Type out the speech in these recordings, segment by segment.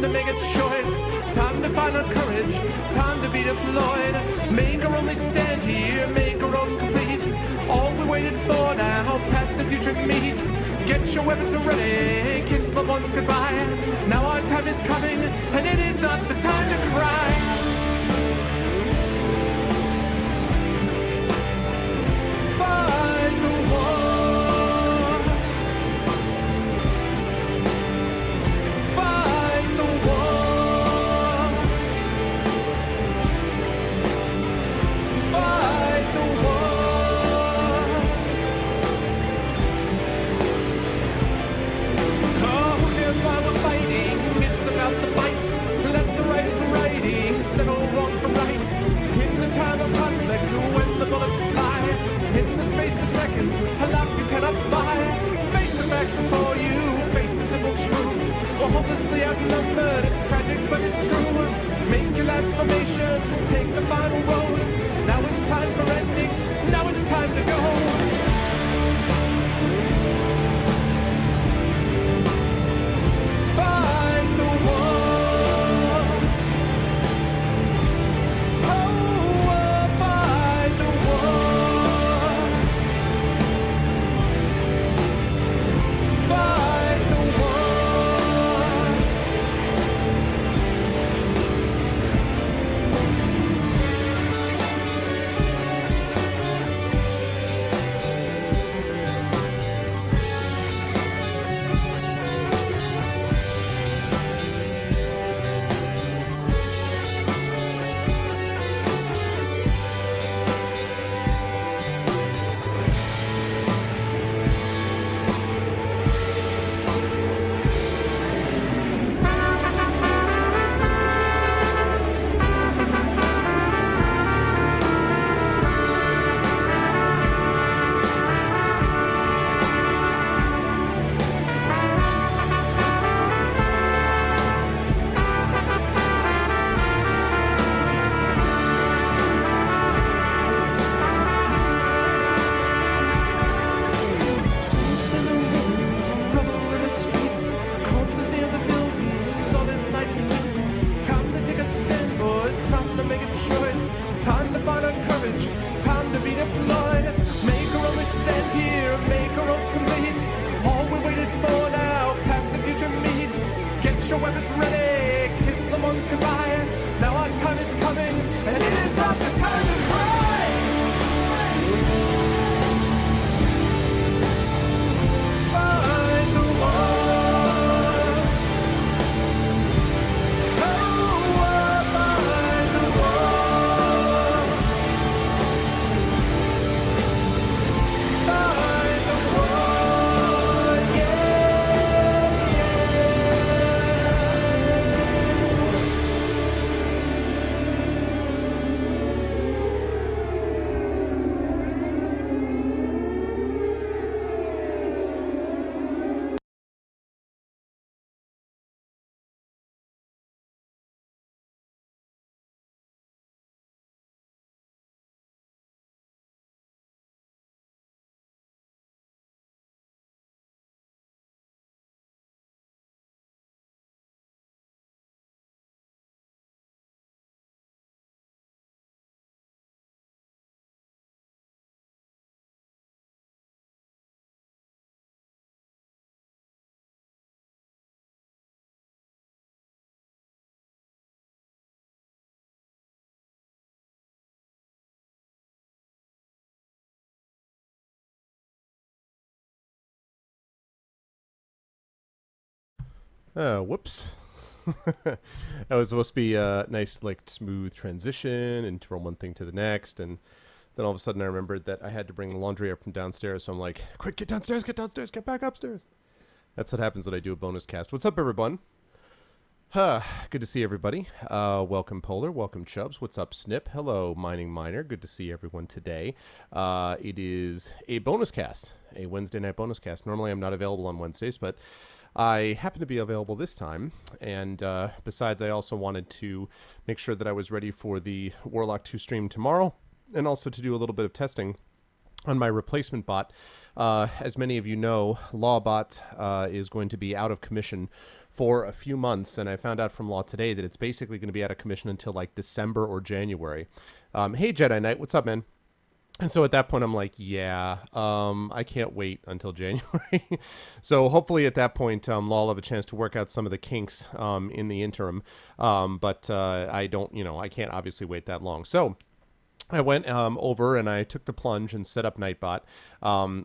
to make a choice, time to find our courage, time to be deployed. Make our only stand here, make our roads complete. All we waited for now, past and future meet. Get your weapons ready, kiss loved ones goodbye. Now our time is coming, and it is not the time to cry. Settle wrong from right. In the time of conflict, when the bullets fly, in the space of seconds, a life you cannot buy. Face the facts before you, face the simple truth. We're hopelessly outnumbered, it's tragic but it's true. Make your last formation, take the final road. Now it's time for endings, now it's time to go. Whoops. That was supposed to be a nice, like, smooth transition and from one thing to the next. And then all of a sudden I remembered that I had to bring the laundry up from downstairs. So I'm like, quick, get downstairs, get back upstairs. That's what happens when I do a bonus cast. What's up, everyone? Good to see everybody. Welcome, Polar. Welcome, Chubbs. What's up, Snip? Hello, Mining Miner. Good to see everyone today. It is a bonus cast, a Wednesday night bonus cast. Normally I'm not available on Wednesdays, but I happen to be available this time, and besides, I also wanted to make sure that I was ready for the Warlock 2 stream tomorrow, and also to do a little bit of testing on my replacement bot. As many of you know, Lawbot is going to be out of commission for a few months, and I found out from Law Today that it's basically going to be out of commission until like December or January. Hey, Jedi Knight, what's up, man? And so at that point, I'm like, yeah, I can't wait until January. So hopefully at that point, Law will have a chance to work out some of the kinks in the interim. But I don't, I can't obviously wait that long. So I went over and I took the plunge and set up Nightbot,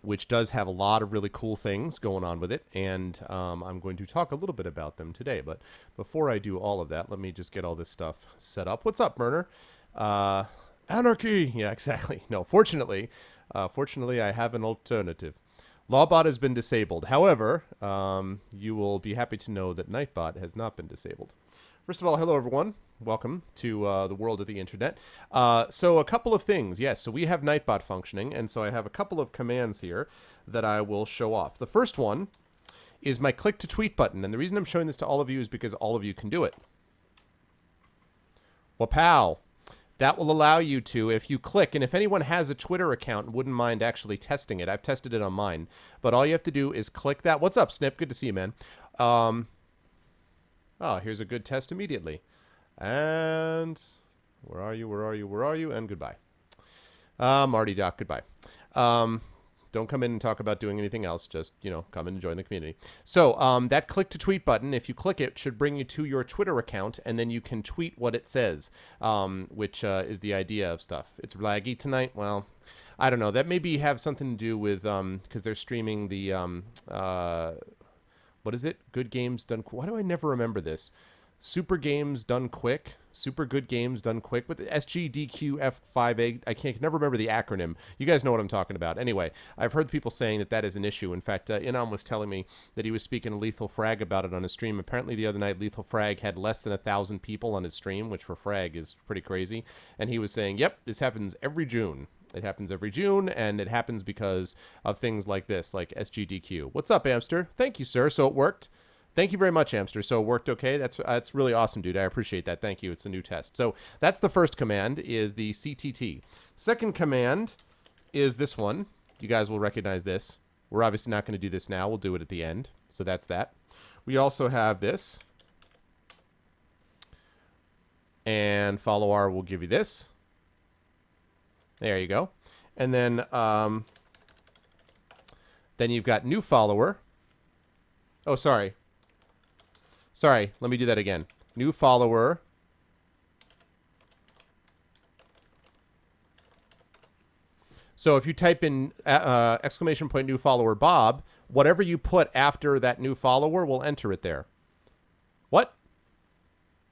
which does have a lot of really cool things going on with it. And I'm going to talk a little bit about them today. But before I do all of that, let me just get all this stuff set up. What's up, Murner? Anarchy! Yeah, exactly. No, fortunately, I have an alternative. Lawbot has been disabled. However, you will be happy to know that Nightbot has not been disabled. First of all, hello, everyone. Welcome to the world of the internet. So a couple of things. Yes, so we have Nightbot functioning, and so I have a couple of commands here that I will show off. The first one is my click to tweet button, and the reason I'm showing this to all of you is because all of you can do it. Wapow! That will allow you to, if you click, and if anyone has a Twitter account and wouldn't mind actually testing it, I've tested it on mine, but all you have to do is click that. What's up, Snip? Good to see you, man. Oh, here's a good test immediately. And where are you? And goodbye. Marty Doc, goodbye. Don't come in and talk about doing anything else. Just, come in and join the community. So that click to tweet button, if you click it, should bring you to your Twitter account, and then you can tweet what it says, which is the idea of stuff. It's laggy tonight. Well, I don't know. That maybe have something to do with, because they're streaming the, what is it? Good Games Done Quick. Why do I never remember this? Super Games Done Quick. Super Good Games Done Quick. With SGDQF5A. I can never remember the acronym. You guys know what I'm talking about. Anyway, I've heard people saying that is an issue. In fact, Inam was telling me that he was speaking to Lethal Frag about it on his stream. Apparently the other night, Lethal Frag had less than 1,000 people on his stream, which for Frag is pretty crazy. And he was saying, yep, this happens every June. It happens every June, and it happens because of things like this, like SGDQ. What's up, Amster? Thank you, sir. So it worked. Thank you very much, Amster. So it worked okay. That's really awesome, dude. I appreciate that. Thank you. It's a new test. So that's the first command, is the CTT. Second command is this one. You guys will recognize this. We're obviously not going to do this now. We'll do it at the end. So that's that. We also have this. And follow R will give you this. There you go. And then you've got new follower. Oh, sorry. Sorry, let me do that again. New follower. So if you type in exclamation point new follower Bob, whatever you put after that new follower will enter it there. What?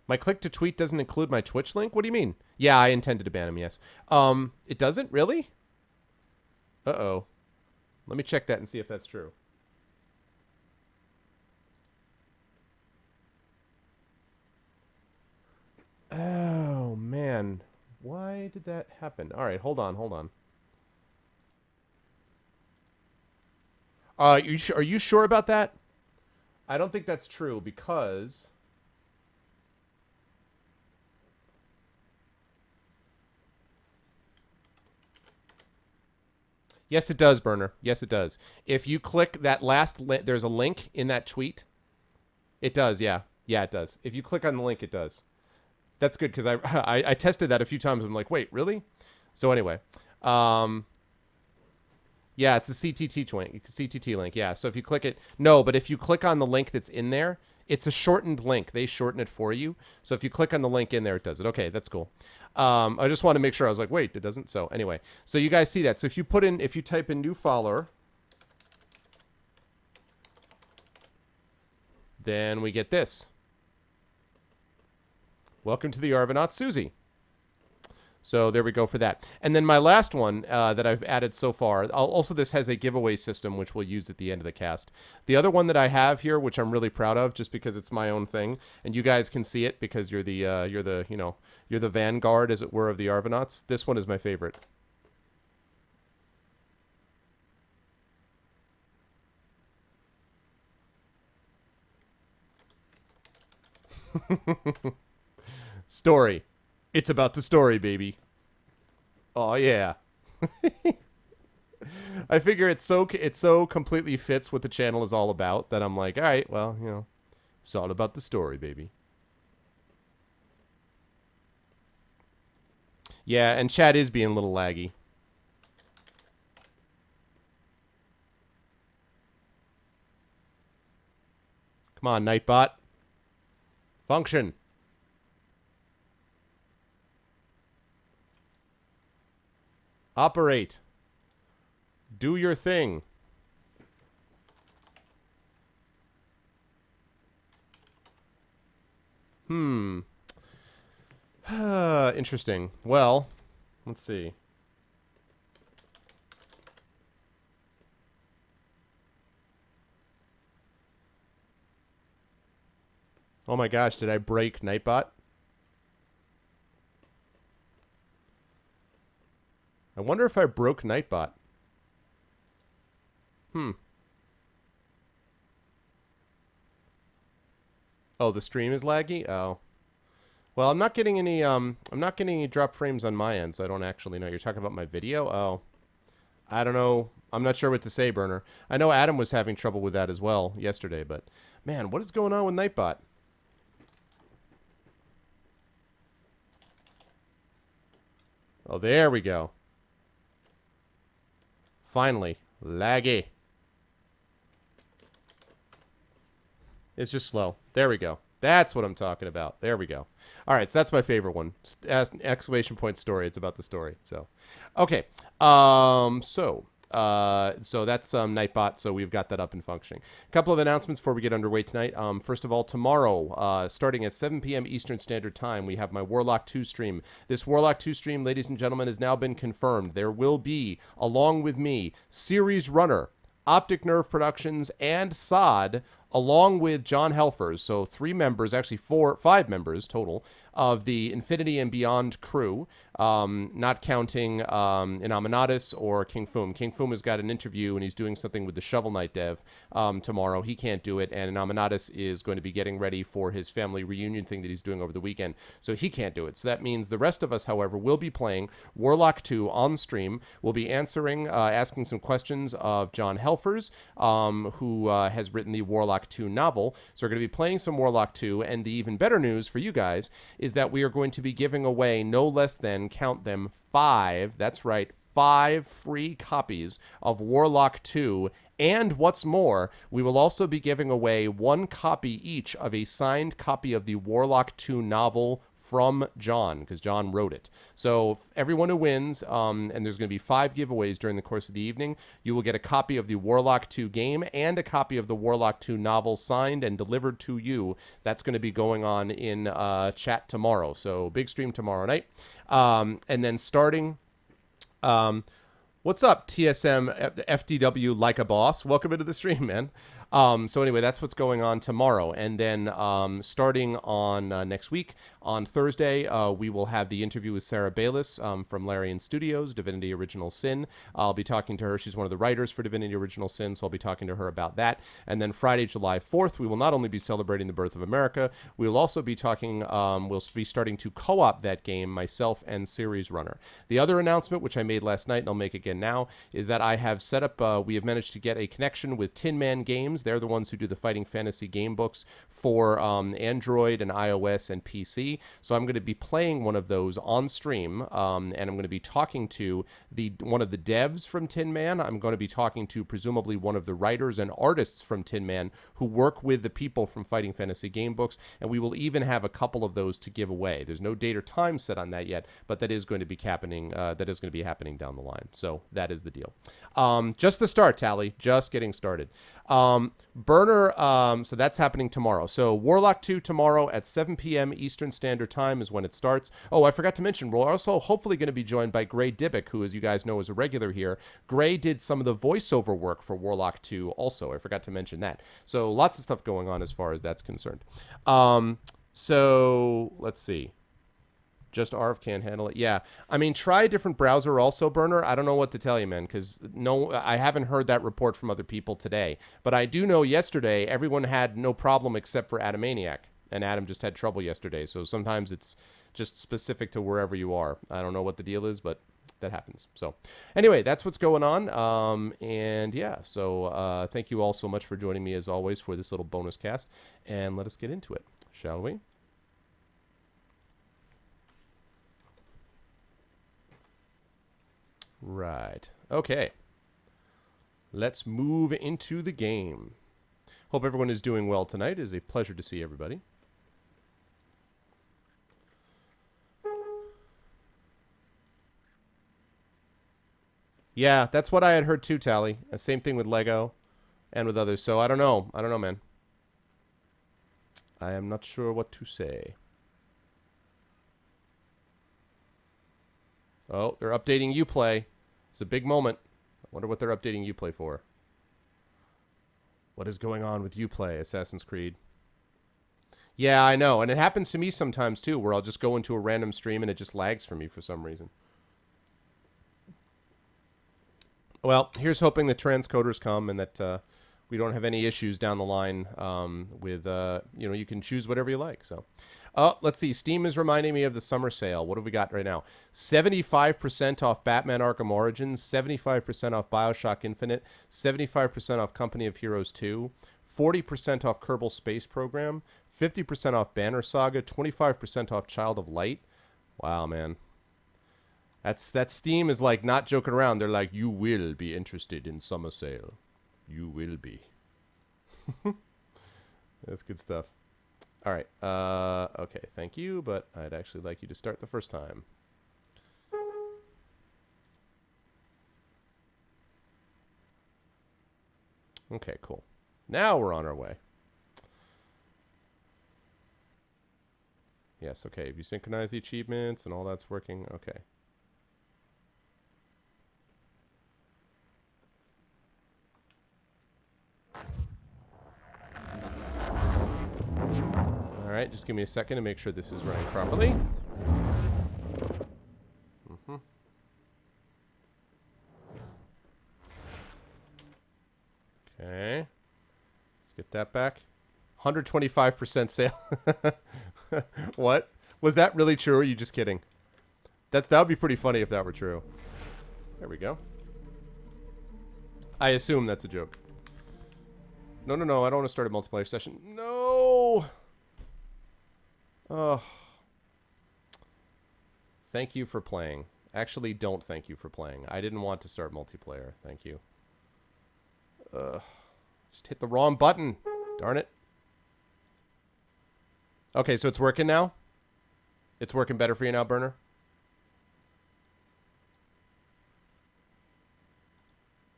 My click to tweet doesn't include my Twitch link? What do you mean? Yeah, I intended to ban him, yes. It doesn't? Really? Uh-oh. Let me check that and see if that's true. Oh, man. Why did that happen? All right, hold on. Are you sure about that? I don't think that's true because... Yes, it does, Burner. Yes, it does. If you click that last there's a link in that tweet. It does, yeah. Yeah, it does. If you click on the link, it does. That's good, because I tested that a few times. I'm like, wait, really? So anyway. Yeah, it's a CTT link. Yeah, so if you click it... No, but if you click on the link that's in there, it's a shortened link. They shorten it for you. So if you click on the link in there, it does it. Okay, that's cool. I just want to make sure. I was like, wait, it doesn't? So anyway. So you guys see that. So if you type in new follower, then we get this. Welcome to the Arvanaut, Susie. So there we go for that. And then my last one that I've added so far, also this has a giveaway system, which we'll use at the end of the cast. The other one that I have here, which I'm really proud of, just because it's my own thing, and you guys can see it because you're the vanguard, as it were, of the Arvanauts. This one is my favorite. Story. It's about the story, baby. Oh yeah. I figure it so completely fits what the channel is all about that I'm like, all right, well, It's all about the story, baby. Yeah, and chat is being a little laggy. Come on, Nightbot. Function. Operate. Do your thing. Interesting. Well, let's see. Oh my gosh, did I break Nightbot? I wonder if I broke Nightbot. Oh, the stream is laggy? Oh. Well, I'm not getting any drop frames on my end, so I don't actually know. You're talking about my video? Oh. I don't know. I'm not sure what to say, Burner. I know Adam was having trouble with that as well yesterday, but man, what is going on with Nightbot? Oh, there we go. Finally. Laggy. It's just slow. There we go. That's what I'm talking about. There we go. All right, so that's my favorite one. Exclamation point story. It's about the story. So, okay. So that's Nightbot. So we've got that up and functioning. A couple of announcements before we get underway tonight. First of all, tomorrow, starting at 7 p.m. Eastern Standard Time, we have my Warlock 2 stream. This Warlock 2 stream, ladies and gentlemen, has now been confirmed. There will be, along with me, Series Runner, Optic Nerve Productions, and Sod, along with John Helfers. So 3 members, actually 5 members total, of the Infinity and Beyond crew, not counting Inaminatus or King Foom. King Foom has got an interview, and he's doing something with the Shovel Knight dev tomorrow. He can't do it, and Inaminatus is going to be getting ready for his family reunion thing that he's doing over the weekend, so he can't do it. So that means the rest of us, however, will be playing Warlock 2 on stream. We'll be asking some questions of John Helfers, who has written the Warlock 2 novel. So we're going to be playing some Warlock 2, and the even better news for you guys is that we are going to be giving away no less than, count them, 5, that's right, 5 free copies of Warlock 2. And what's more, we will also be giving away 1 copy each of a signed copy of the Warlock 2 novel from John, because John wrote it. So everyone who wins, and there's going to be 5 giveaways during the course of the evening, you will get a copy of the Warlock 2 game and a copy of the Warlock 2 novel signed and delivered to you. That's going to be going on in chat tomorrow. So big stream tomorrow night. And then starting... what's up, TSM FDW like a boss? Welcome into the stream, man. So anyway, that's what's going on tomorrow. And then starting on next week, on Thursday, we will have the interview with Sarah Bayless from Larian Studios, Divinity Original Sin. I'll be talking to her. She's one of the writers for Divinity Original Sin, so I'll be talking to her about that. And then Friday, July 4th, we will not only be celebrating the birth of America, we will also be talking, we'll be starting to co-op that game, myself and Series Runner. The other announcement, which I made last night, and I'll make again now, is that I have set up, we have managed to get a connection with Tin Man Games. They're the ones who do the Fighting Fantasy game books for Android and iOS and PC. So I'm going to be playing one of those on stream, and I'm going to be talking to one of the devs from Tin Man. I'm going to be talking to presumably one of the writers and artists from Tin Man who work with the people from Fighting Fantasy game books, and we will even have a couple of those to give away. There's no date or time set on that yet, but that is going to be happening. That is going to be happening down the line. So that is the deal. Just the start, Tally. Just getting started. Burner, so that's happening tomorrow. So Warlock 2 tomorrow at 7 p.m. Eastern Standard Time is when it starts. Oh, I forgot to mention, we're also hopefully going to be joined by Gray Dibbick, who, as you guys know, is a regular here. Gray did some of the voiceover work for Warlock 2 also. I forgot to mention that. So lots of stuff going on as far as that's concerned. So let's see. Just ARV can't handle it. Yeah. I mean, try a different browser also, Burner. I don't know what to tell you, man, because I haven't heard that report from other people today. But I do know yesterday everyone had no problem except for Atomaniac. And Adam just had trouble yesterday. So sometimes it's just specific to wherever you are. I don't know what the deal is, but that happens. So anyway, that's what's going on. And yeah, so thank you all so much for joining me as always for this little bonus cast. And let us get into it, shall we? Right. Okay. Let's move into the game. Hope everyone is doing well tonight. It is a pleasure to see everybody. Yeah, that's what I had heard too, Tally. Same thing with Lego and with others. So I don't know. I don't know, man. I am not sure what to say. Oh, they're updating Uplay. It's a big moment. I wonder what they're updating Uplay for. What is going on with Uplay, Assassin's Creed? Yeah, I know. And it happens to me sometimes too, where I'll just go into a random stream and it just lags for me for some reason. Well, here's hoping that transcoders come and that we don't have any issues down the line with, you know, you can choose whatever you like. So, let's see. Steam is reminding me of the summer sale. What have we got right now? 75% off Batman Arkham Origins, 75% off Bioshock Infinite, 75% off Company of Heroes 2, 40% off Kerbal Space Program, 50% off Banner Saga, 25% off Child of Light. Wow, man. That Steam is like not joking around. They're like, you will be interested in summer sale. You will be. That's good stuff. All right. Okay, thank you, but I'd actually like you to start the first time. Okay, cool. Now we're on our way. Yes, okay. Have you synchronized the achievements and all that's working? Okay. Alright, just give me a second to make sure this is running properly. Okay. Let's get that back. 125% sale. What? Was that really true or are you just kidding? That would be pretty funny if that were true. There we go. I assume that's a joke. No, I don't want to start a multiplayer session. No! Oh. Thank you for playing. Actually, don't thank you for playing. I didn't want to start multiplayer. Thank you. Just hit the wrong button. Darn it. Okay, so it's working now? It's working better for you now, Burner?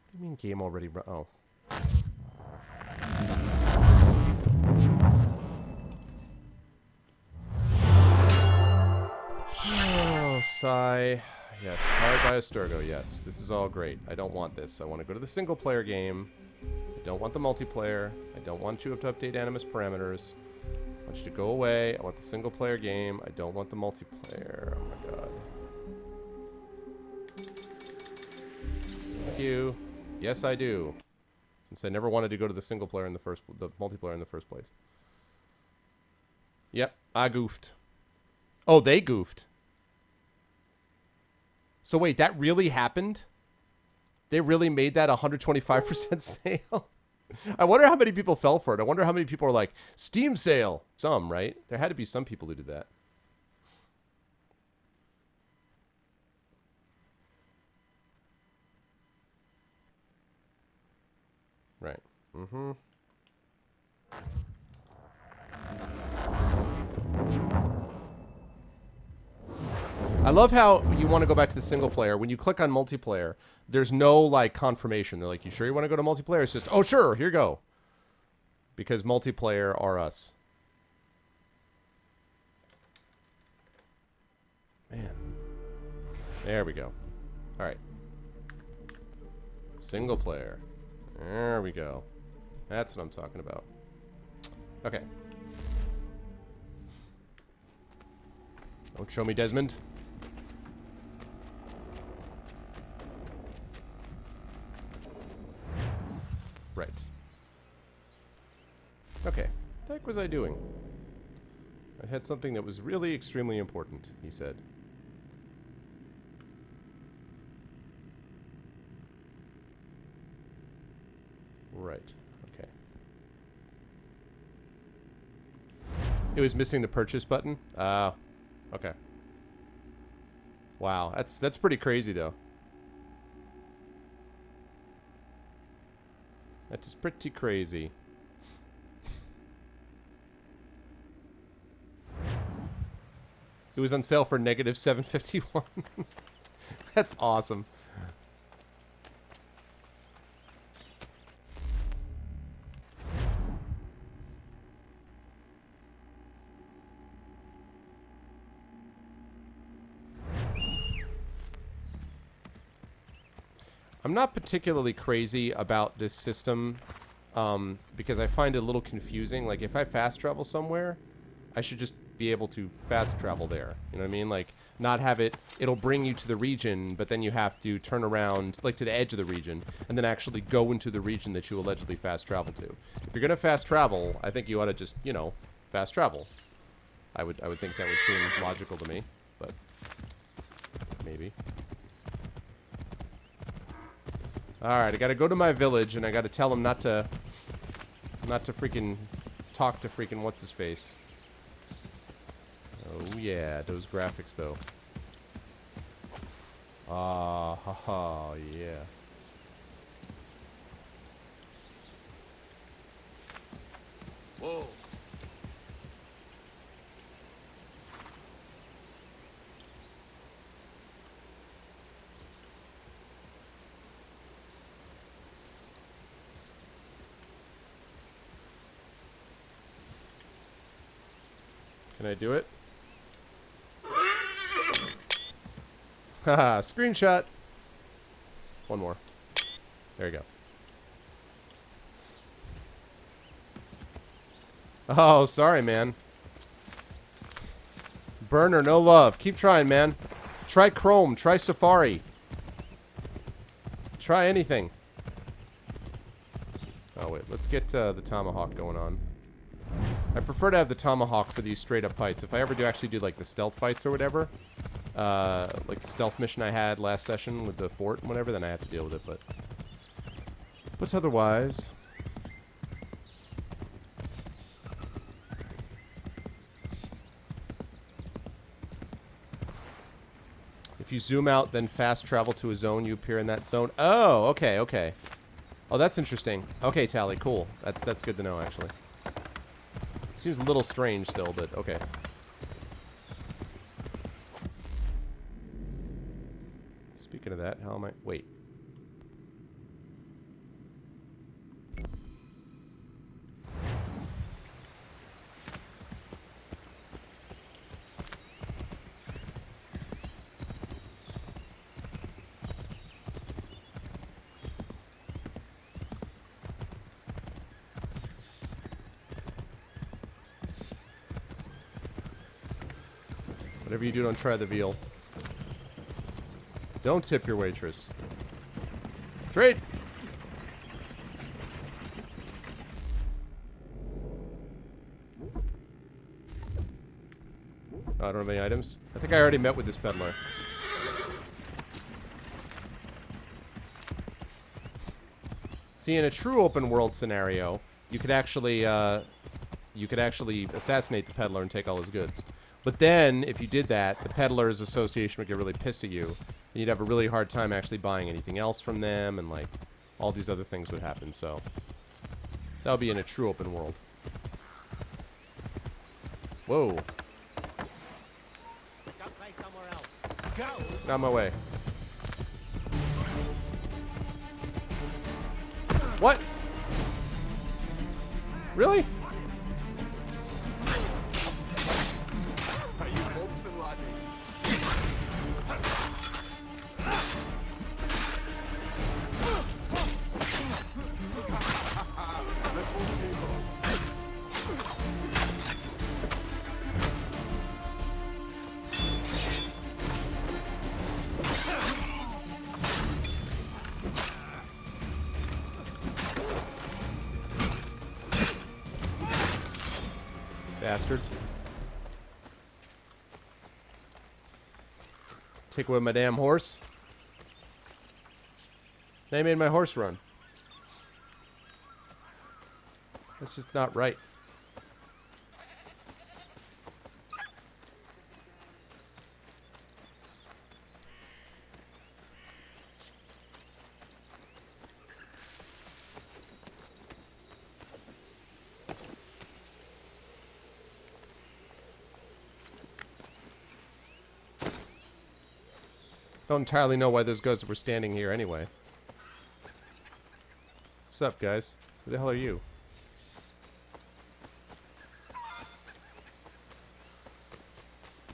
What do you mean game already run? Oh. Oh, sigh. Yes, powered by Asturgo. Yes, this is all great. I don't want this. I want to go to the single-player game. I don't want the multiplayer. I don't want you to update Animus parameters. I want you to go away. I want the single-player game. I don't want the multiplayer. Oh my god. Thank you. Yes, I do. Since I never wanted to go to the single-player in the multiplayer in the first place. Yep, I goofed. Oh, they goofed. So wait, that really happened? They really made that 125% sale? I wonder how many people fell for it. I wonder how many people are like, Steam sale. Some, right? There had to be some people who did that. Right. Mm-hmm. I love how you want to go back to the single player. When you click on multiplayer, there's no like confirmation. They're like, you sure you want to go to multiplayer? It's just, oh sure, here you go. Because multiplayer are us. Man. There we go. Alright. Single player. There we go. That's what I'm talking about. Okay. Don't show me Desmond. Right. Okay. What the heck was I doing? I had something that was really extremely important, he said. right. Okay. It was missing the purchase button? Okay. Wow, that's pretty crazy, though. That is pretty crazy. It was on sale for negative $7.51. That's awesome. I'm not particularly crazy about this system because I find it a little confusing. Like, if I fast travel somewhere, I should just be able to fast travel there. You know what I mean? Like, not have it, it'll bring you to the region, but then you have to turn around, like, to the edge of the region, and then actually go into the region that you allegedly fast travel to. If you're gonna fast travel, I think you ought to just, you know, fast travel. I would think that would seem logical to me, but maybe. Alright, I gotta go to my village, and I gotta tell him not to freaking talk to freaking what's-his-face. Oh yeah, those graphics, though. Ah, haha, yeah. Whoa. Can I do it? Haha, screenshot. One more. There you go. Oh, sorry, man. Burner, no love. Keep trying, man. Try Chrome. Try Safari. Try anything. Oh, wait. Let's get the Tomahawk going on. I prefer to have the Tomahawk for these straight-up fights. If I ever do actually do, like, the stealth fights or whatever, like the stealth mission I had last session with the fort and whatever, then I have to deal with it, but otherwise... If you zoom out, then fast travel to a zone, you appear in that zone. Oh, okay, okay. Oh, that's interesting. Okay, Tally, cool. That's good to know, actually. Seems a little strange still, but okay. Speaking of that, how am I... Wait. Whatever you do, don't try the veal. Don't tip your waitress. Trade! Oh, I don't have any items. I think I already met with this peddler. See, in a true open world scenario, you could actually assassinate the peddler and take all his goods. But then, if you did that, the peddler's association would get really pissed at you, and you'd have a really hard time actually buying anything else from them, and, like, all these other things would happen, so... That would be in a true open world. Whoa. Get out of my way. What? Really? Bastard. Take away my damn horse. They made my horse run. That's just not right. Don't entirely know why those ghosts were standing here anyway. What's up, guys? Who the hell are you?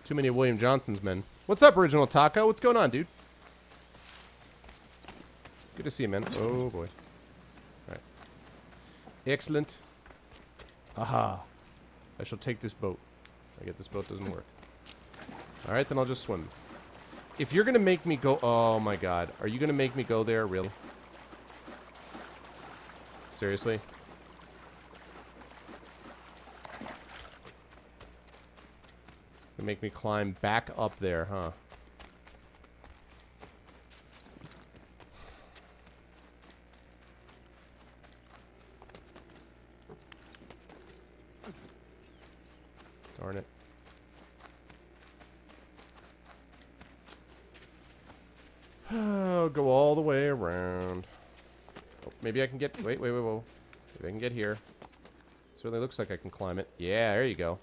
Too many William Johnson's men. What's up, Original Taco? What's going on, dude? Good to see you, man. Oh, boy. Alright. Excellent. Aha. I shall take this boat. I get this boat doesn't work. Alright, then I'll just swim. If you're gonna make me go... Oh, my God. Are you gonna make me go there? Really? Seriously? Gonna make me climb back up there, huh? Darn it. Oh, go all the way around. Oh, maybe I can get... Wait, whoa. Maybe I can get here. Certainly looks like I can climb it. Yeah, there you go.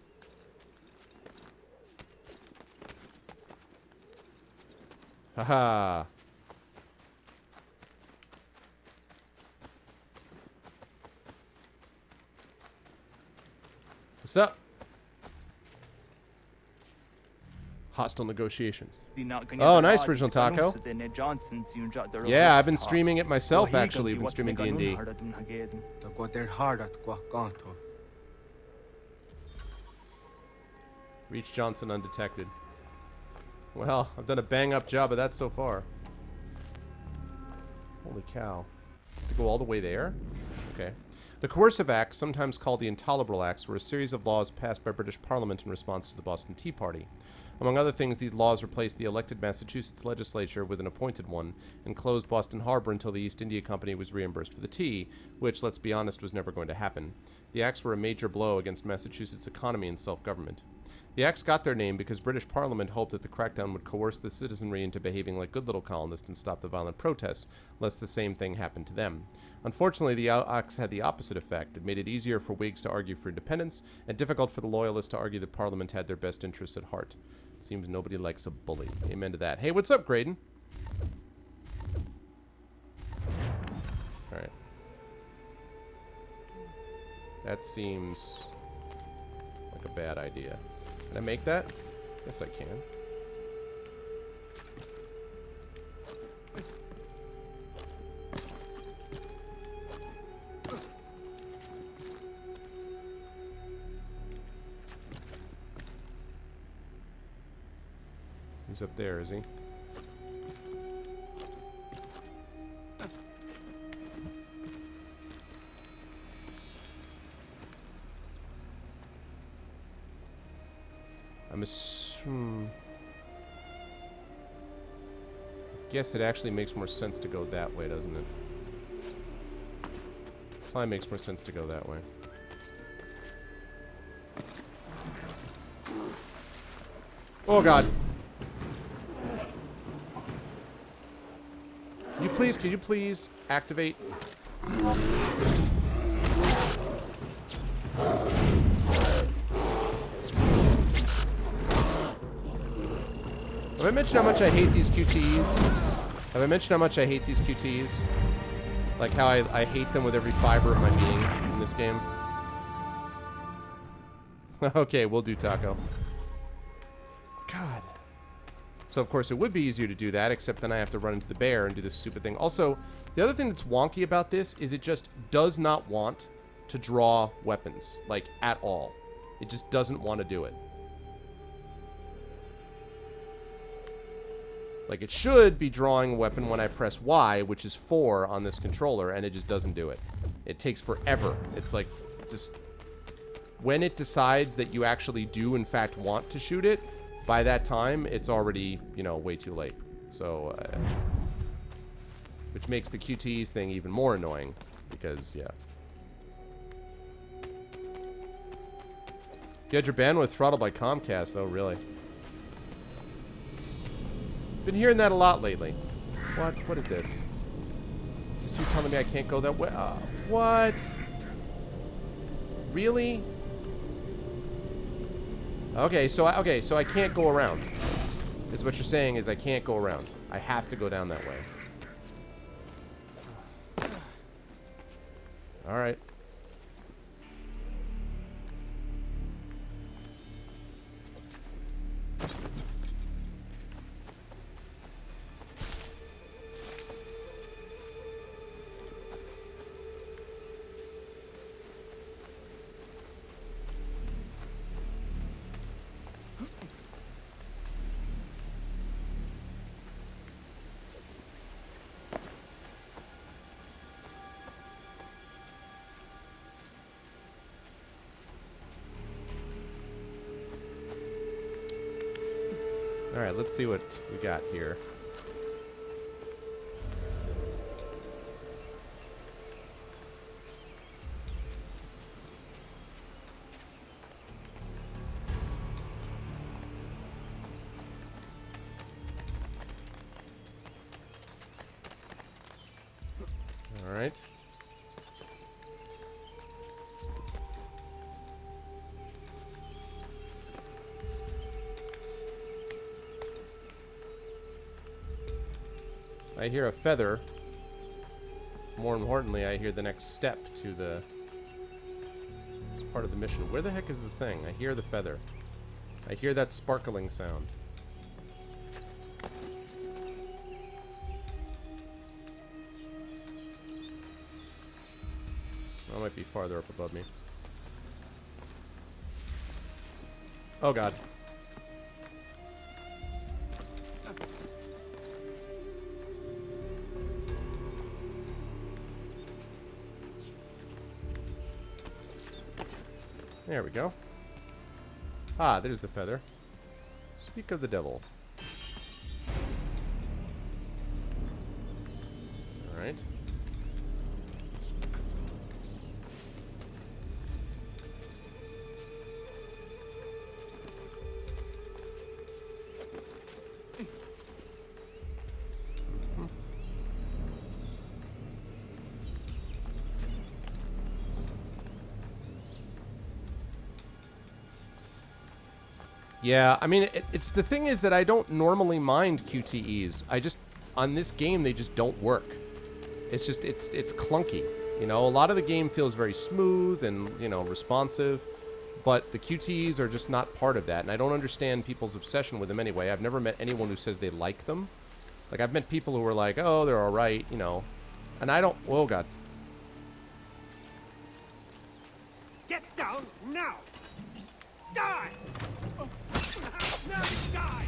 Haha. What's up? Hostile negotiations. Oh, nice, Original Taco. Yeah, I've been streaming it myself, actually. I've been streaming D&D. Reach Johnson undetected. Well, I've done a bang-up job of that so far. Holy cow. To go all the way there? Okay. The Coercive Acts, sometimes called the Intolerable Acts, were a series of laws passed by British Parliament in response to the Boston Tea Party. Among other things, these laws replaced the elected Massachusetts legislature with an appointed one, and closed Boston Harbor until the East India Company was reimbursed for the tea, which, let's be honest, was never going to happen. The acts were a major blow against Massachusetts' economy and self-government. The acts got their name because British Parliament hoped that the crackdown would coerce the citizenry into behaving like good little colonists and stop the violent protests, lest the same thing happen to them. Unfortunately, the acts had the opposite effect. It made it easier for Whigs to argue for independence, and difficult for the Loyalists to argue that Parliament had their best interests at heart. It seems nobody likes a bully. Amen to that. Hey, what's up, Graydon? Alright. That seems like a bad idea. Can I make that? Yes, I can. He's up there, is he? Guess it actually makes more sense to go that way, doesn't it? Probably makes more sense to go that way. Oh God. Can you please activate? Have I mentioned how much I hate these QTEs? Have I mentioned how much I hate these QTEs? Like how I hate them with every fiber of my being in this game? Okay, we'll do Taco. God. So, of course, it would be easier to do that, except then I have to run into the bear and do this stupid thing. Also, the other thing that's wonky about this is it just does not want to draw weapons, like, at all. It just doesn't want to do it. Like, it should be drawing a weapon when I press Y, which is 4 on this controller, and it just doesn't do it. It takes forever. It's like, just... When it decides that you actually do, in fact, want to shoot it, by that time, it's already, you know, way too late. So, which makes the QTEs thing even more annoying, because, yeah. You had your bandwidth throttled by Comcast, though, really. Been hearing that a lot lately. What? What is this? Is this you telling me I can't go that way? What? Really? Okay, so I can't go around. Is what you're saying is I can't go around. I have to go down that way. All right. Alright, let's see what we got here. Alright. I hear a feather. More importantly, I hear the next step to the... It's part of the mission. Where the heck is the thing? I hear the feather. I hear that sparkling sound. That might be farther up above me. Oh god. There we go. Ah, there's the feather. Speak of the devil. Alright. Yeah, I mean, it's the thing is that I don't normally mind QTEs. I just, on this game, they just don't work. It's just, it's clunky. You know, a lot of the game feels very smooth and, you know, responsive, but the QTEs are just not part of that, and I don't understand people's obsession with them anyway. I've never met anyone who says they like them. Like, I've met people who are like, oh, they're alright, you know, and I don't, oh god. Get down now! Die! Now die!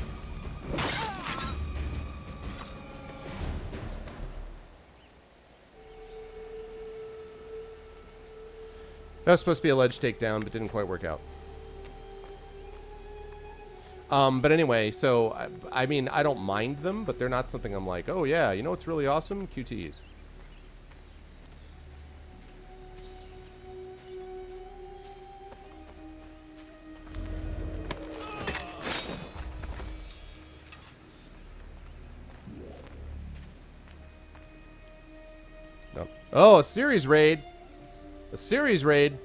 That was supposed to be a ledge takedown, but didn't quite work out. But anyway, so, I mean, I don't mind them, but they're not something I'm like, oh yeah, you know what's really awesome? QTEs. No. Oh, a series raid. A series raid.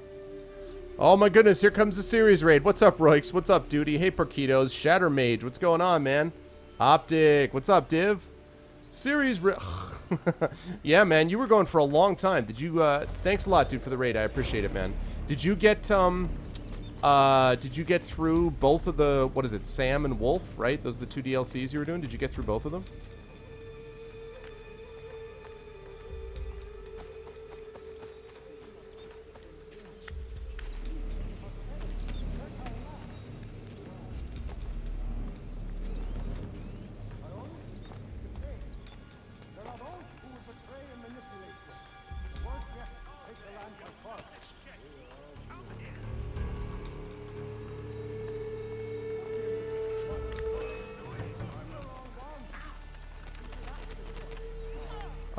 Oh my goodness, here comes the series raid. What's up, Roix? What's up, Duty? Hey, Perquitos. Shatter Mage. What's going on, man? Optic. What's up, Div? Series raid. Yeah, man, you were going for a long time. Did you, thanks a lot, dude, for the raid. I appreciate it, man. Did you get through both of the, what is it, Sam and Wolf, right? Those are the two DLCs you were doing. Did you get through both of them?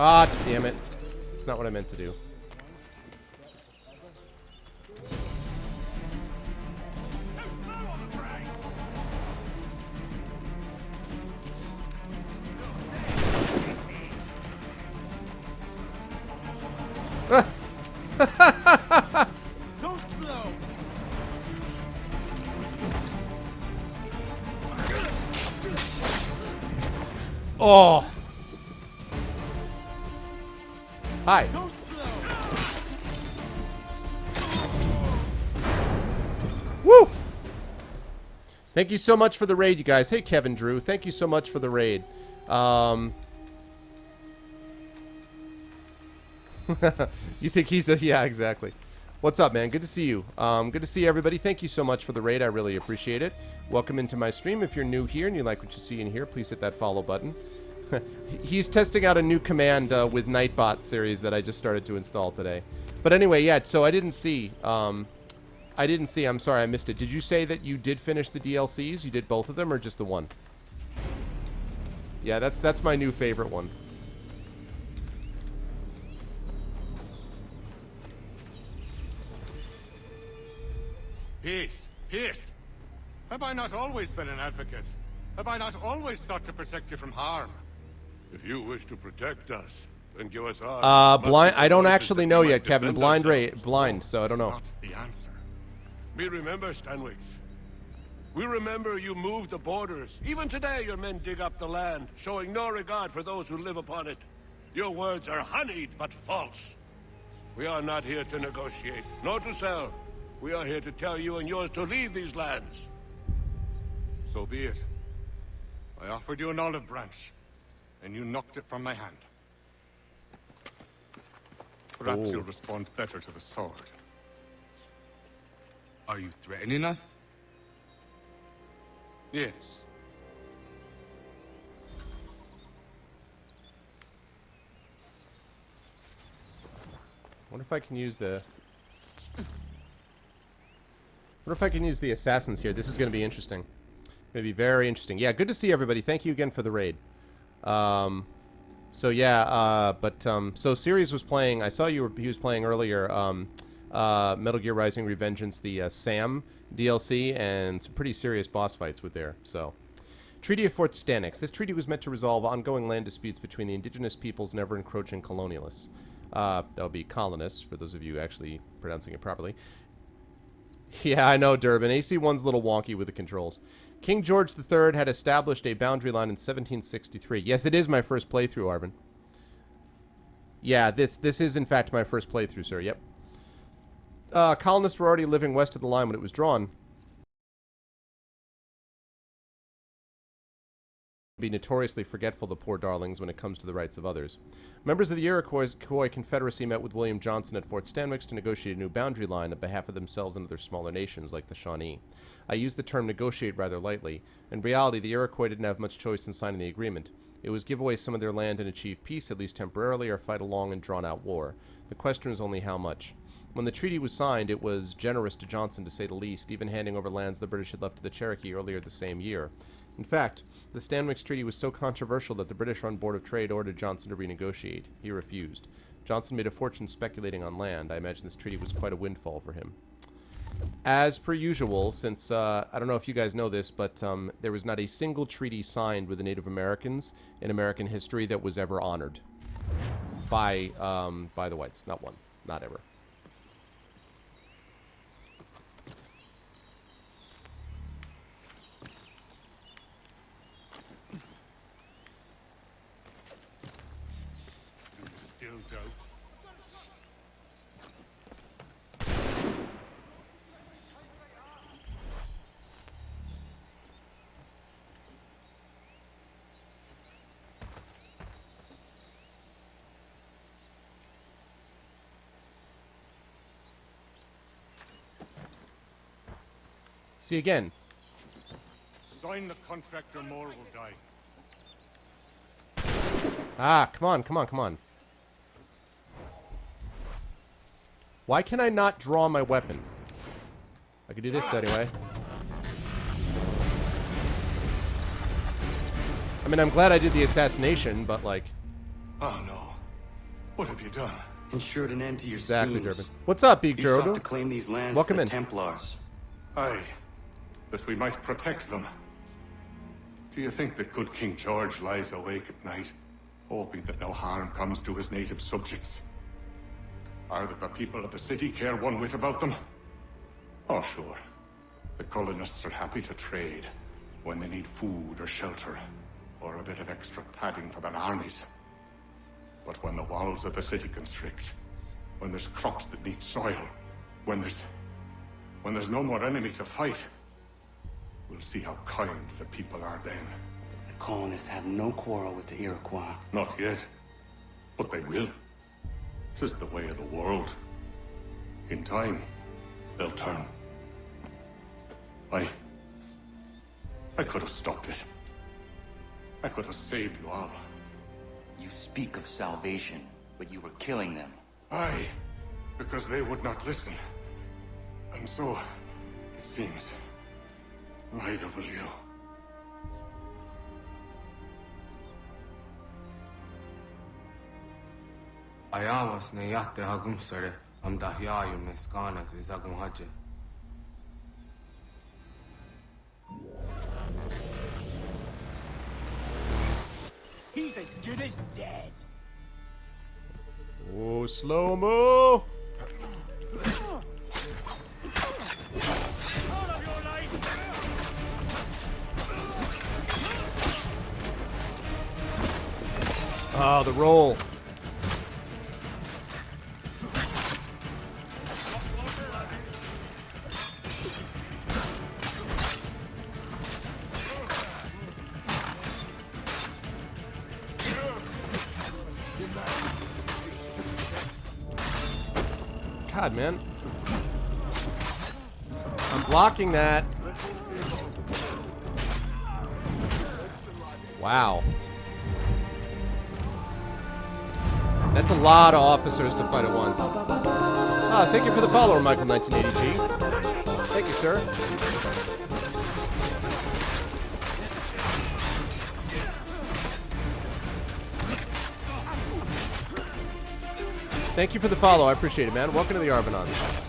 Ah, damn it. That's not what I meant to do. Oh. Hi. So slow. Woo! Thank you so much for the raid, you guys. Hey, Kevin Drew. Thank you so much for the raid. You think he's a... Yeah, exactly. What's up, man? Good to see you. Good to see everybody. Thank you so much for the raid. I really appreciate it. Welcome into my stream. If you're new here and you like what you see in here, please hit that follow button. He's testing out a new command with Nightbot series that I just started to install today. But anyway, yeah, so I didn't see... I'm sorry, I missed it. Did you say that you did finish the DLCs? You did both of them or just the one? Yeah, that's my new favorite one. Peace, peace. Have I not always been an advocate? Have I not always sought to protect you from harm? If you wish to protect us, then give us arms. Blind. I don't actually know yet, Kevin. Blind, so I don't know. Not the answer. We remember, Stanwix. We remember you moved the borders. Even today, your men dig up the land, showing no regard for those who live upon it. Your words are honeyed, but false. We are not here to negotiate, nor to sell. We are here to tell you and yours to leave these lands. So be it. I offered you an olive branch, and you knocked it from my hand. Perhaps you'll respond better to the sword. Are you threatening us? Yes. Wonder if I can use the... Wonder if I can use the assassins here. This is going to be interesting. Going to be very interesting. Yeah, good to see everybody. Thank you again for the raid. So Sirius was playing. I saw he was playing earlier. Metal Gear Rising: Revengeance, the Sam DLC, and some pretty serious boss fights with there. So, Treaty of Fort Stanix. This treaty was meant to resolve ongoing land disputes between the indigenous peoples and ever-encroaching colonialists. That would be colonists, for those of you actually pronouncing it properly. Yeah, I know, Durbin. AC1's a little wonky with the controls. King George III had established a boundary line in 1763. Yes, it is my first playthrough, Arvin. Yeah, this is, in fact, my first playthrough, sir. Yep. Colonists were already living west of the line when it was drawn. Be notoriously forgetful, the poor darlings, when it comes to the rights of others. Members of the Iroquois Confederacy met with William Johnson at Fort Stanwix to negotiate a new boundary line on behalf of themselves and other smaller nations like the Shawnee. I use the term negotiate rather lightly. In reality, the Iroquois didn't have much choice in signing the agreement. It was give away some of their land and achieve peace, at least temporarily, or fight a long and drawn-out war. The question was only how much. When the treaty was signed, it was generous to Johnson, to say the least, even handing over lands the British had left to the Cherokee earlier the same year. In fact, the Stanwix Treaty was so controversial that the British-run Board of Trade ordered Johnson to renegotiate. He refused. Johnson made a fortune speculating on land. I imagine this treaty was quite a windfall for him. As per usual, since, I don't know if you guys know this, but there was not a single treaty signed with the Native Americans in American history that was ever honored by the whites. Not one. Not ever. Still doubt. See you again. Sign the contract or more will die. Ah, come on, come on, come on. Why can I not draw my weapon? I could do this anyway. I mean, I'm glad I did the assassination, but like... Oh no. What have you done? Ensured an end to your Exactly, schemes. Durbin. What's up, Big You sought Jodo? to claim these lands Welcome for the in. Templars. Aye. That we might protect them. Do you think that good King George lies awake at night, hoping that no harm comes to his native subjects? Or that the people of the city care one whit about them? Oh, sure. The colonists are happy to trade when they need food or shelter. or a bit of extra padding for their armies. But when the walls of the city constrict, when there's crops that need soil, when there's no more enemy to fight, we'll see how kind the people are then. The colonists have no quarrel with the Iroquois. Not yet, but they will. 'Tis the way of the world. In time, they'll turn. I could have stopped it. I could have saved you all. You speak of salvation, but you were killing them. Aye, because they would not listen. And so, it seems, neither will you. Ayawas na yate hagum sare am dahyayum ne skanas izagum haje. He's as good as dead. Oh, slow-mo! All of your life. Oh, the roll. God, man. I'm blocking that. Wow. That's a lot of officers to fight at once. Ah, thank you for the follower, Michael1980G. Thank you, sir. Thank you for the follow. I appreciate it, man. Welcome to the Arvanons.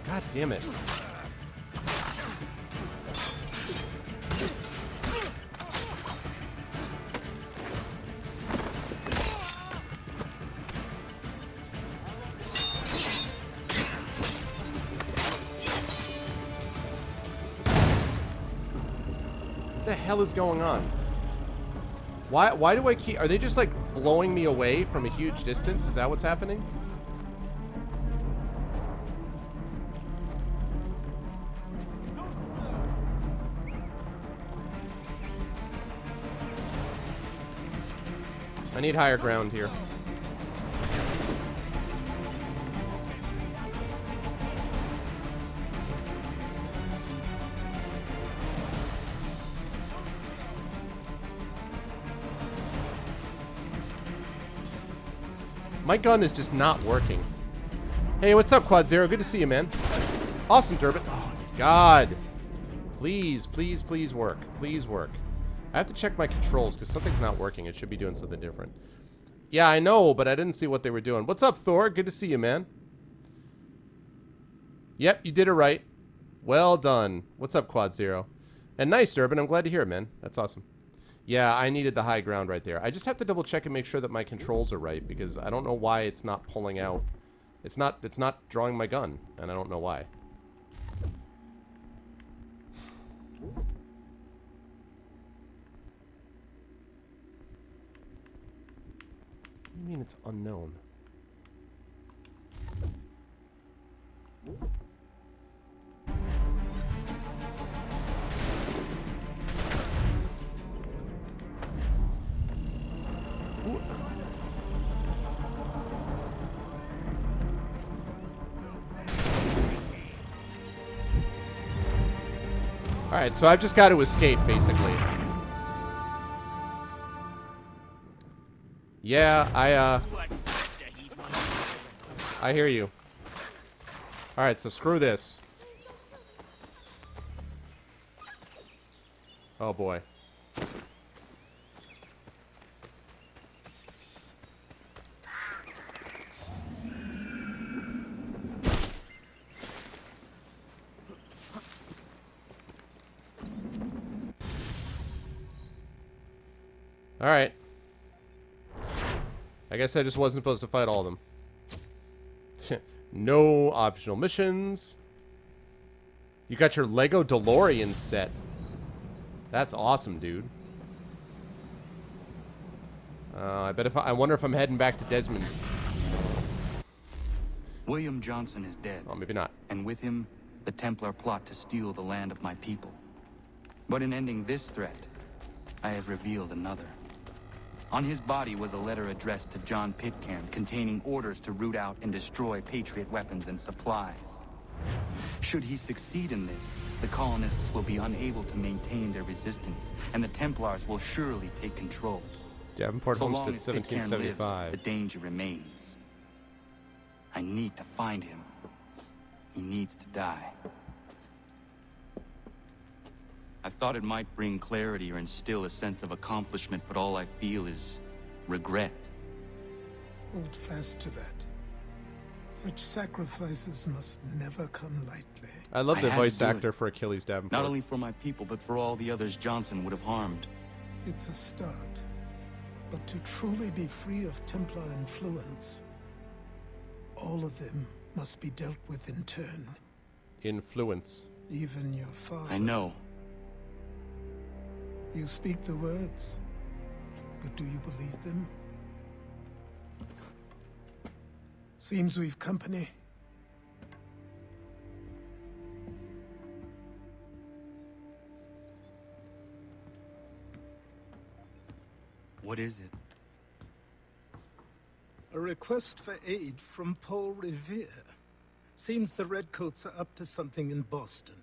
God damn it. What the hell is going on? Why do I keep... Are they just like blowing me away from a huge distance? Is that what's happening? I need higher ground here. My gun is just not working. Hey, what's up, Quad Zero? Good to see you, man. Awesome, Durbin. Oh, my God. Please, please, please work. Please work. I have to check my controls because something's not working. It should be doing something different. Yeah, I know, but I didn't see what they were doing. What's up, Thor? Good to see you, man. Yep, you did it right. Well done. What's up, Quad Zero? And nice, Durbin. I'm glad to hear it, man. That's awesome. Yeah, I needed the high ground right there. I just have to double check and make sure that my controls are right because I don't know why it's not pulling out. It's not drawing my gun, and I don't know why. What do you mean it's unknown? Alright, so I've just got to escape, basically. Yeah, I hear you. Alright, so screw this. Oh boy. Alright. I guess I just wasn't supposed to fight all of them. No optional missions. You got your Lego DeLorean set. That's awesome, dude. I wonder if I'm heading back to Desmond. William Johnson is dead. Oh, maybe not. And with him, the Templar plot to steal the land of my people. But in ending this threat, I have revealed another. On his body was a letter addressed to John Pitcairn containing orders to root out and destroy Patriot weapons and supplies. Should he succeed in this, the colonists will be unable to maintain their resistance, and the Templars will surely take control. Davenport So long Homestead, as Pitcairn lives, 1775. the danger remains. I need to find him. He needs to die. I thought it might bring clarity or instill a sense of accomplishment, but all I feel is regret. Hold fast to that. Such sacrifices must never come lightly. I love I the had to voice do actor it. for Achilles Davenport. Not only for my people, but for all the others Johnson would have harmed. It's a start. But to truly be free of Templar influence, all of them must be dealt with in turn. Influence. Even your father. I know. You speak the words, but do you believe them? Seems we've company. What is it? A request for aid from Paul Revere. Seems the Redcoats are up to something in Boston.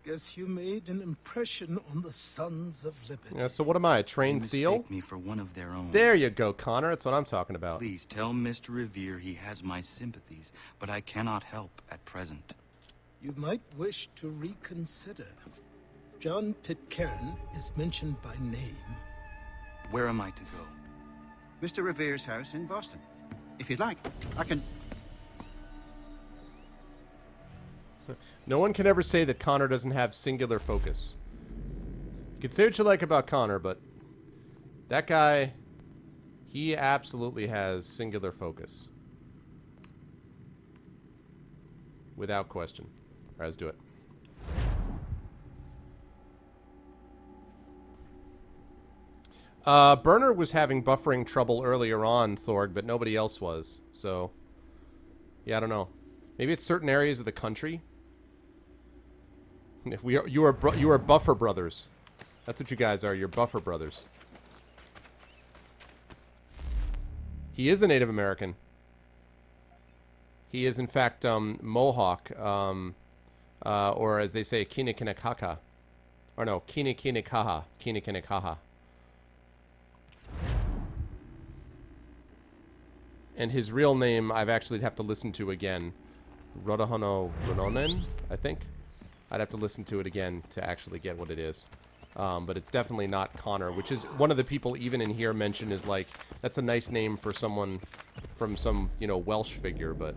Guess you made an impression on the Sons of Liberty. Yeah, so what am I, a They trained seal? mistake me for one of their own. There you go, Connor. That's what I'm talking about. Please tell Mr. Revere he has my sympathies, but I cannot help at present. You might wish to reconsider. John Pitcairn is mentioned by name. Where am I to go? Mr. Revere's house in Boston. If you'd like, I can... No one can ever say that Connor doesn't have singular focus. You can say what you like about Connor, but that guy, he absolutely has singular focus. Without question. All right, let's do it. Burner was having buffering trouble earlier on, Thorg, but nobody else was. So, yeah, I don't know. Maybe it's certain areas of the country. You are buffer brothers. That's what you guys are. You're buffer brothers. He is a Native American. He is, in fact, Mohawk, or as they say, Kinikinikaha. Or no, Kinikinikaha. Kinikinikaha. And his real name, I've actually have to listen to again. Rodahono Rononen, I think. I'd have to listen to it again to actually get what it is. But it's definitely not Connor, which is one of the people even in here mentioned is like, that's a nice name for someone from some, you know, Welsh figure, but...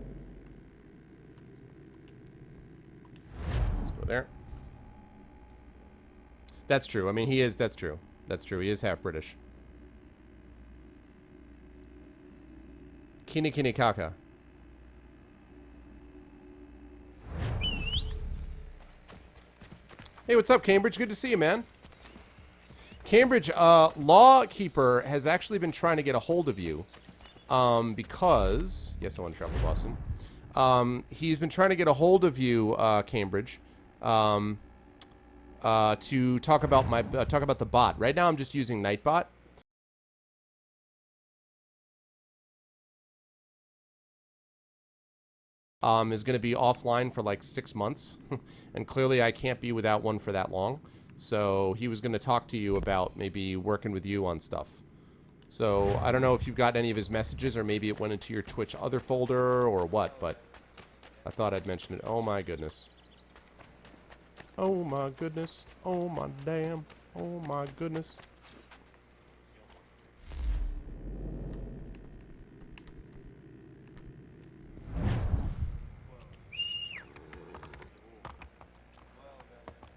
Let's go there. That's true. I mean, he is, that's true. That's true. He is half British. Kinikinikaka. Hey, what's up, Cambridge? Good to see you, man. Cambridge, Lawkeeper has actually been trying to get a hold of you. Because... Yes, I want to travel to Boston. He's been trying to get a hold of you, Cambridge. To talk about the bot. Right now I'm just using Nightbot. Is going to be offline for like 6 months. And clearly I can't be without one for that long. So he was going to talk to you about maybe working with you on stuff. So I don't know if you've got any of his messages or maybe it went into your Twitch other folder or what, but I thought I'd mention it. Oh my goodness. Oh my goodness. Oh my damn. Oh my goodness.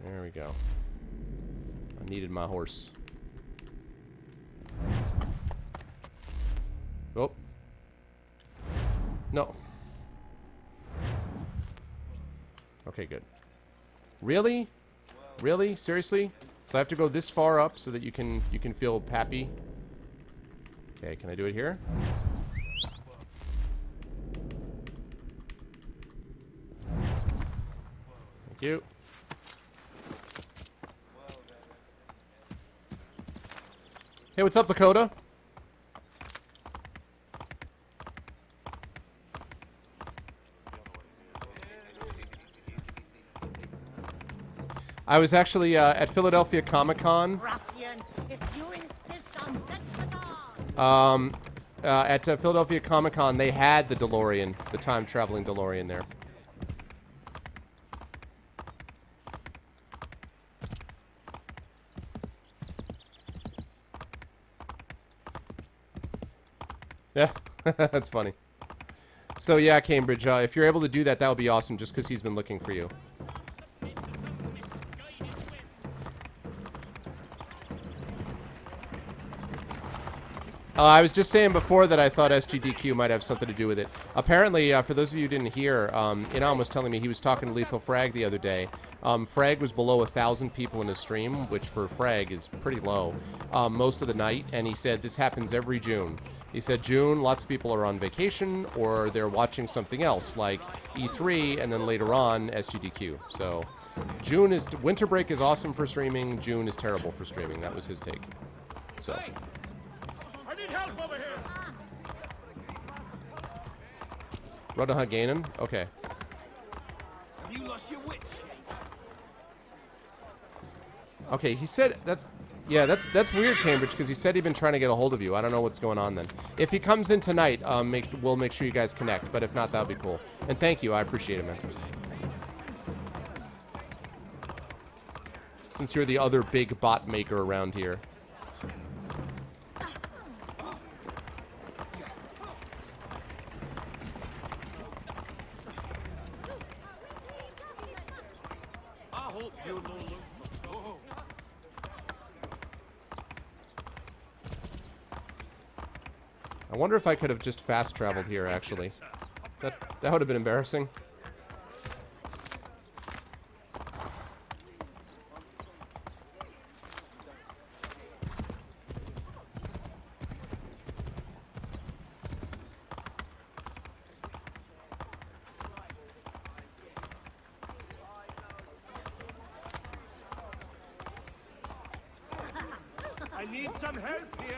There we go. I needed my horse. Oh. No. Okay, good. Really? Really? Seriously? So I have to go this far up so that you can feel happy? Okay, can I do it here? Thank you. Hey, what's up, Lakota? I was actually at Philadelphia Comic-Con. Ruffian, if you insist on vegetable. At Philadelphia Comic-Con, they had the DeLorean, the time-traveling DeLorean there. Yeah, that's funny. So yeah, Cambridge, if you're able to do that, that would be awesome, just because he's been looking for you. I was just saying before that I thought SGDQ might have something to do with it. Apparently, for those of you who didn't hear, Inam was telling me he was talking to Lethal Frag the other day. Frag was below 1,000 people in his stream, which for Frag is pretty low, most of the night, and he said this happens every June. He said June, lots of people are on vacation, or they're watching something else, like E3, and then later on, SGDQ. So, June is... Winter break is awesome for streaming, June is terrible for streaming. That was his take. So... I need help over here. Rudahagainen? Okay. Have you lost your witch? Okay, he said that's... Yeah, that's weird, Cambridge, because he said he'd been trying to get a hold of you. I don't know what's going on then. If he comes in tonight, we'll make sure you guys connect. But if not, that'll be cool. And thank you. I appreciate it, man. Since you're the other big bot maker around here. I hope you don't look. Oh. I wonder if I could have just fast traveled here, actually. That would have been embarrassing. I need some help here.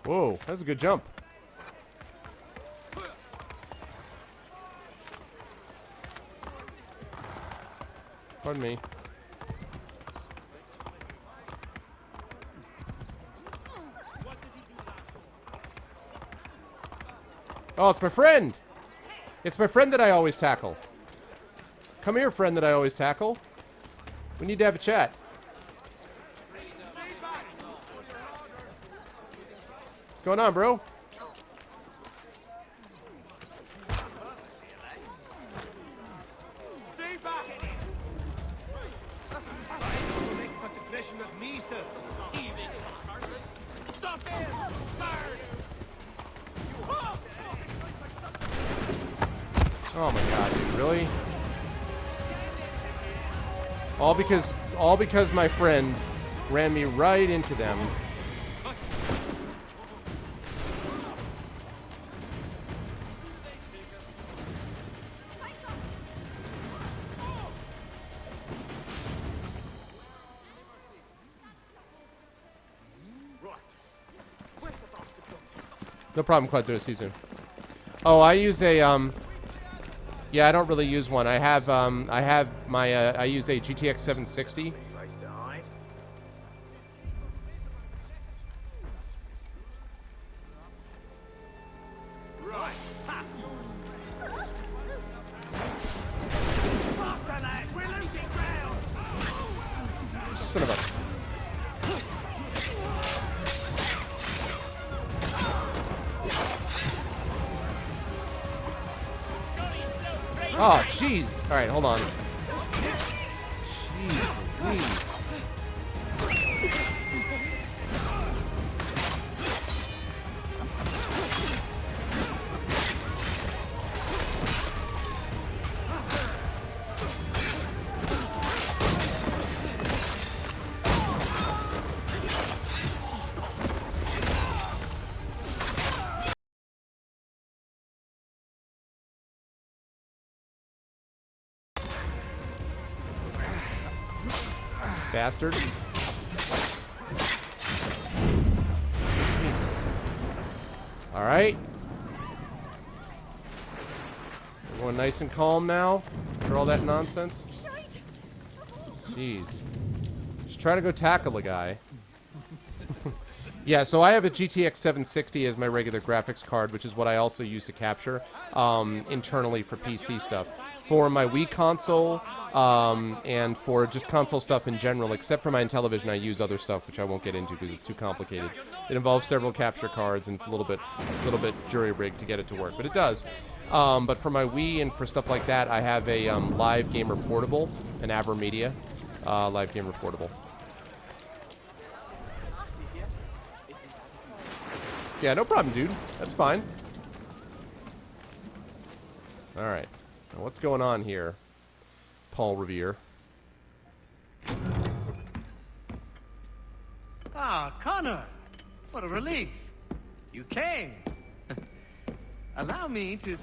Whoa, that's a good jump. Pardon me. Oh, it's my friend! It's my friend that I always tackle. Come here, friend that I always tackle. We need to have a chat. What's going on, bro? Stay back! Make such aggression of me, sir. Stop it! Bird! Oh my god, dude, really? All because my friend ran me right into them. No problem, Quad Zero Season. Oh, I use a yeah, I don't really use one. I have my I use a GTX 760. Son of a... Oh, jeez. All right, hold on. Jeez Louise. Bastard. All right. Everyone nice and calm now after all that nonsense. Jeez. Just try to go tackle the guy. Yeah, so I have a GTX 760 as my regular graphics card, which is what I also use to capture internally for PC stuff. For my Wii console, and for just console stuff in general, except for my Intellivision, I use other stuff, which I won't get into because it's too complicated. It involves several capture cards, and it's a little bit jury-rigged to get it to work, but it does. But for my Wii and for stuff like that, I have a Live Gamer Portable, an AverMedia Live Gamer Portable. Yeah, no problem, dude. That's fine. All right. Now, what's going on here, Paul Revere? Ah, Connor. What a relief. You came. Allow me to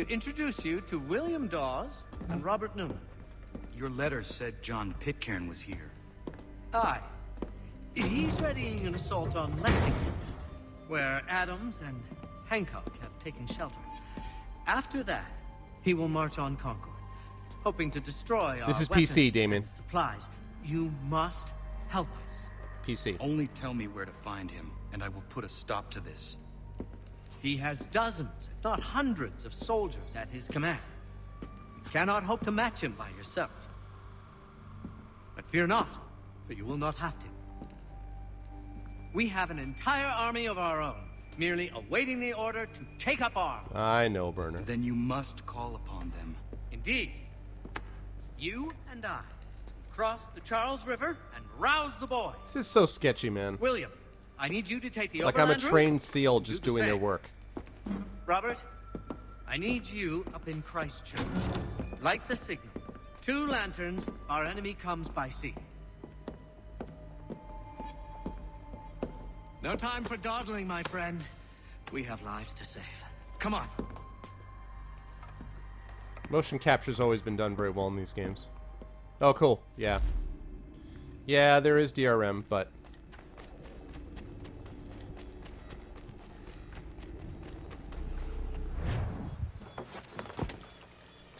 introduce you to William Dawes and Robert Newman. Your letter said John Pitcairn was here. Aye. He's readying an assault on Lexington, where Adams and Hancock have taken shelter. After that, he will march on Concord, hoping to destroy our This is weapons PC, Damien. and supplies. You must help us. PC. Only tell me where to find him, and I will put a stop to this. He has dozens, if not hundreds, of soldiers at his command. You cannot hope to match him by yourself. But fear not, for you will not have to. We have an entire army of our own, merely awaiting the order to take up arms. I know, Burner. Then you must call upon them. Indeed. You and I cross the Charles River and rouse the boys. This is so sketchy, man. William, I need you to take the Like I'm a overland route. trained SEAL just Do the doing their same. work. Robert, I need you up in Christchurch. Light the signal. 2 lanterns, our enemy comes by sea. No time for dawdling, my friend. We have lives to save. Come on. Motion capture's always been done very well in these games. Oh, cool. Yeah. Yeah, there is DRM, but...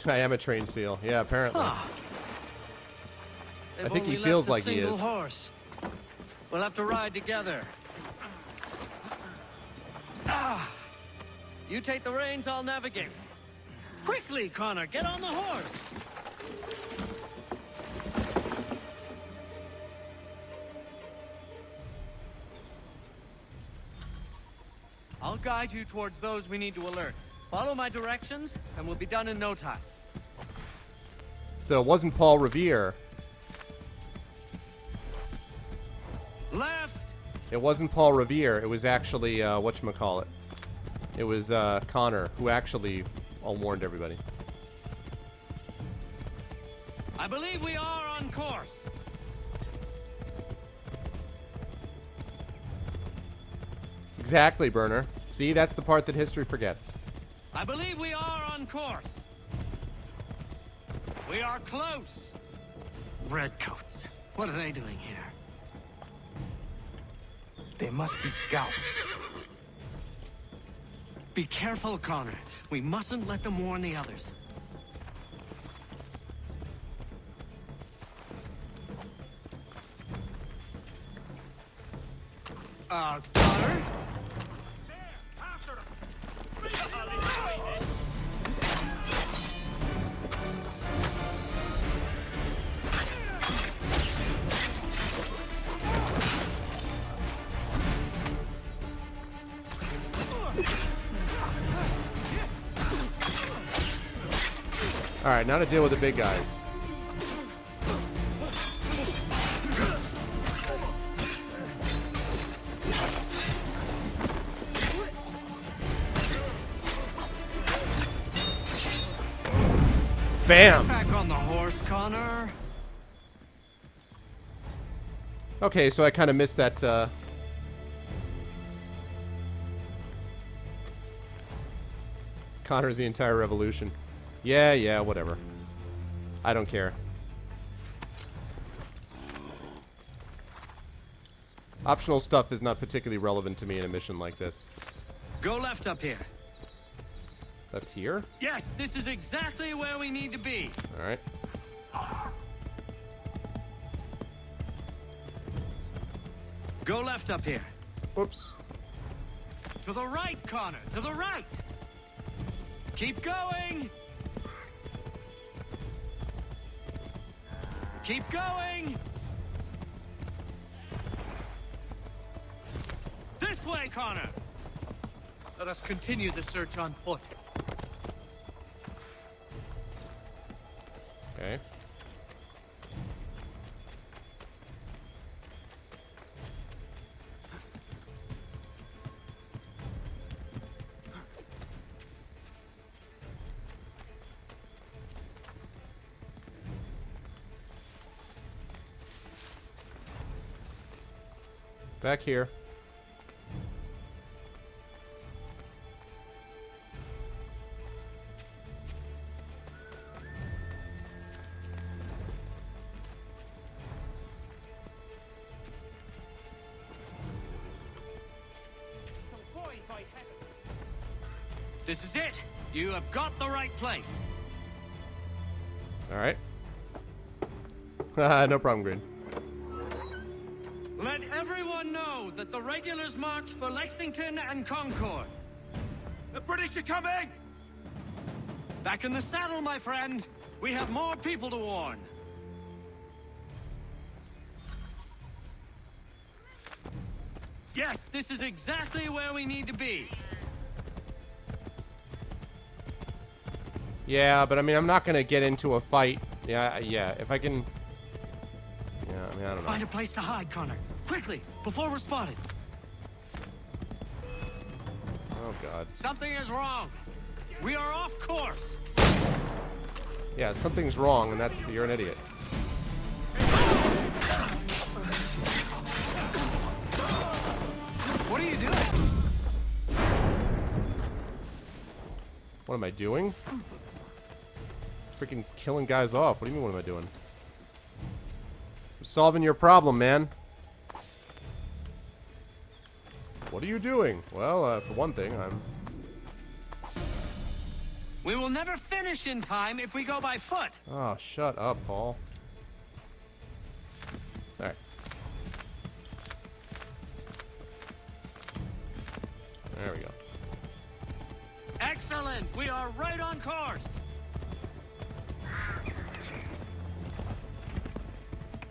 I am a trained SEAL. Yeah, apparently. I think he feels like he is. Horse. We'll have to ride together. You take the reins, I'll navigate. Quickly, Connor, get on the horse. I'll guide you towards those we need to alert. Follow my directions, and we'll be done in no time. So it wasn't Paul Revere. Left! It wasn't Paul Revere. It was actually, whatchamacallit. It was, Connor, who actually warned everybody. I believe we are on course. Exactly, Burner. See, that's the part that history forgets. I believe we are on course. We are close. Redcoats. What are they doing here? They must be scouts. Be careful, Connor. We mustn't let them warn the others. Connor? Alright, now to deal with the big guys. Bam! Back on the horse, Connor. Okay, so I kind of missed that, Connor's the entire revolution. Yeah, whatever. I don't care. Optional stuff is not particularly relevant to me in a mission like this. Go left up here. Left here? Yes, this is exactly where we need to be. Alright. Go left up here. Whoops. To the right, Connor. To the right. Keep going. Keep going. This way, Connor. Let us continue the search on foot. Okay. Back here. This is it. You have got the right place. All right. No problem, Green. Let everyone know that the regulars march for Lexington and Concord. The British are coming! Back in the saddle, my friend. We have more people to warn. Yes, this is exactly where we need to be. Yeah, but I mean, I'm not gonna get into a fight. Yeah, if I can. Yeah, I mean, I don't know. Find a place to hide, Connor. Quickly, before we're spotted. Oh God. Something is wrong. We are off course. Yeah, something's wrong, and that's you're an idiot. What are you doing? What am I doing? Freaking killing guys off. What do you mean, what am I doing? I'm solving your problem, man. What are you doing? Well, for one thing, I'm... We will never finish in time if we go by foot. Oh, shut up, Paul. Alright. There we go. Excellent. We are right on course.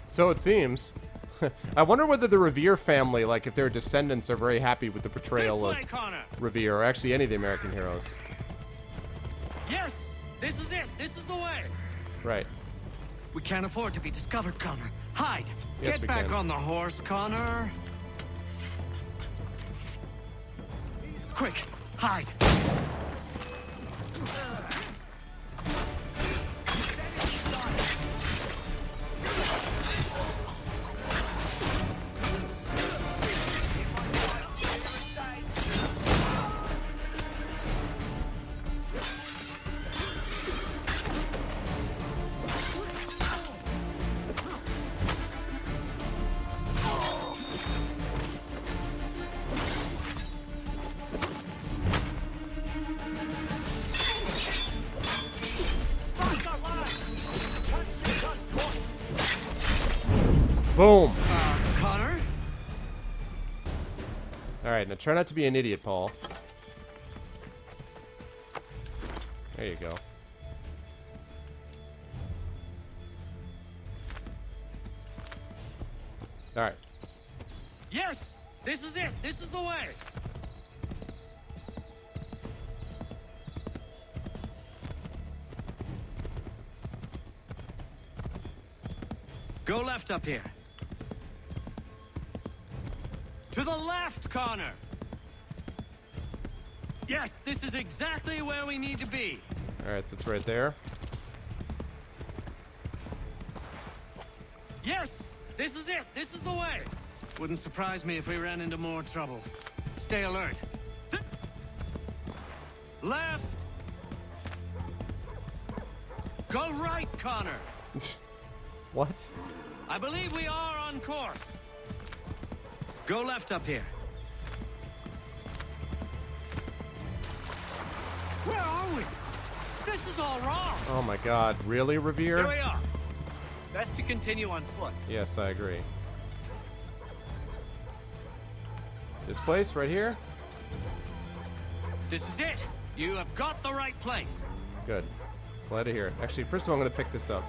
So it seems. I wonder whether the Revere family, like if their descendants are very happy with the portrayal of Revere, or actually any of the American heroes. Yes, this is it. This is the way. Right. We can't afford to be discovered, Connor. Hide. Yes, Get we back can. on the horse, Connor. Quick, hide. Boom! Connor? Alright, now try not to be an idiot, Paul. There you go. Alright. Yes, this is it. This is the way. Go left up here. To the left, Connor! Yes, this is exactly where we need to be. Alright, so it's right there. Yes, this is it. This is the way. Wouldn't surprise me if we ran into more trouble. Stay alert. Left. Go right, Connor. What? I believe we are on course. Go left up here. Where are we? This is all wrong. Oh my god, really, Revere? Here we are. Best to continue on foot. Yes, I agree. This place, right here? This is it. You have got the right place. Good. Glad to hear it. Actually, first of all, I'm going to pick this up.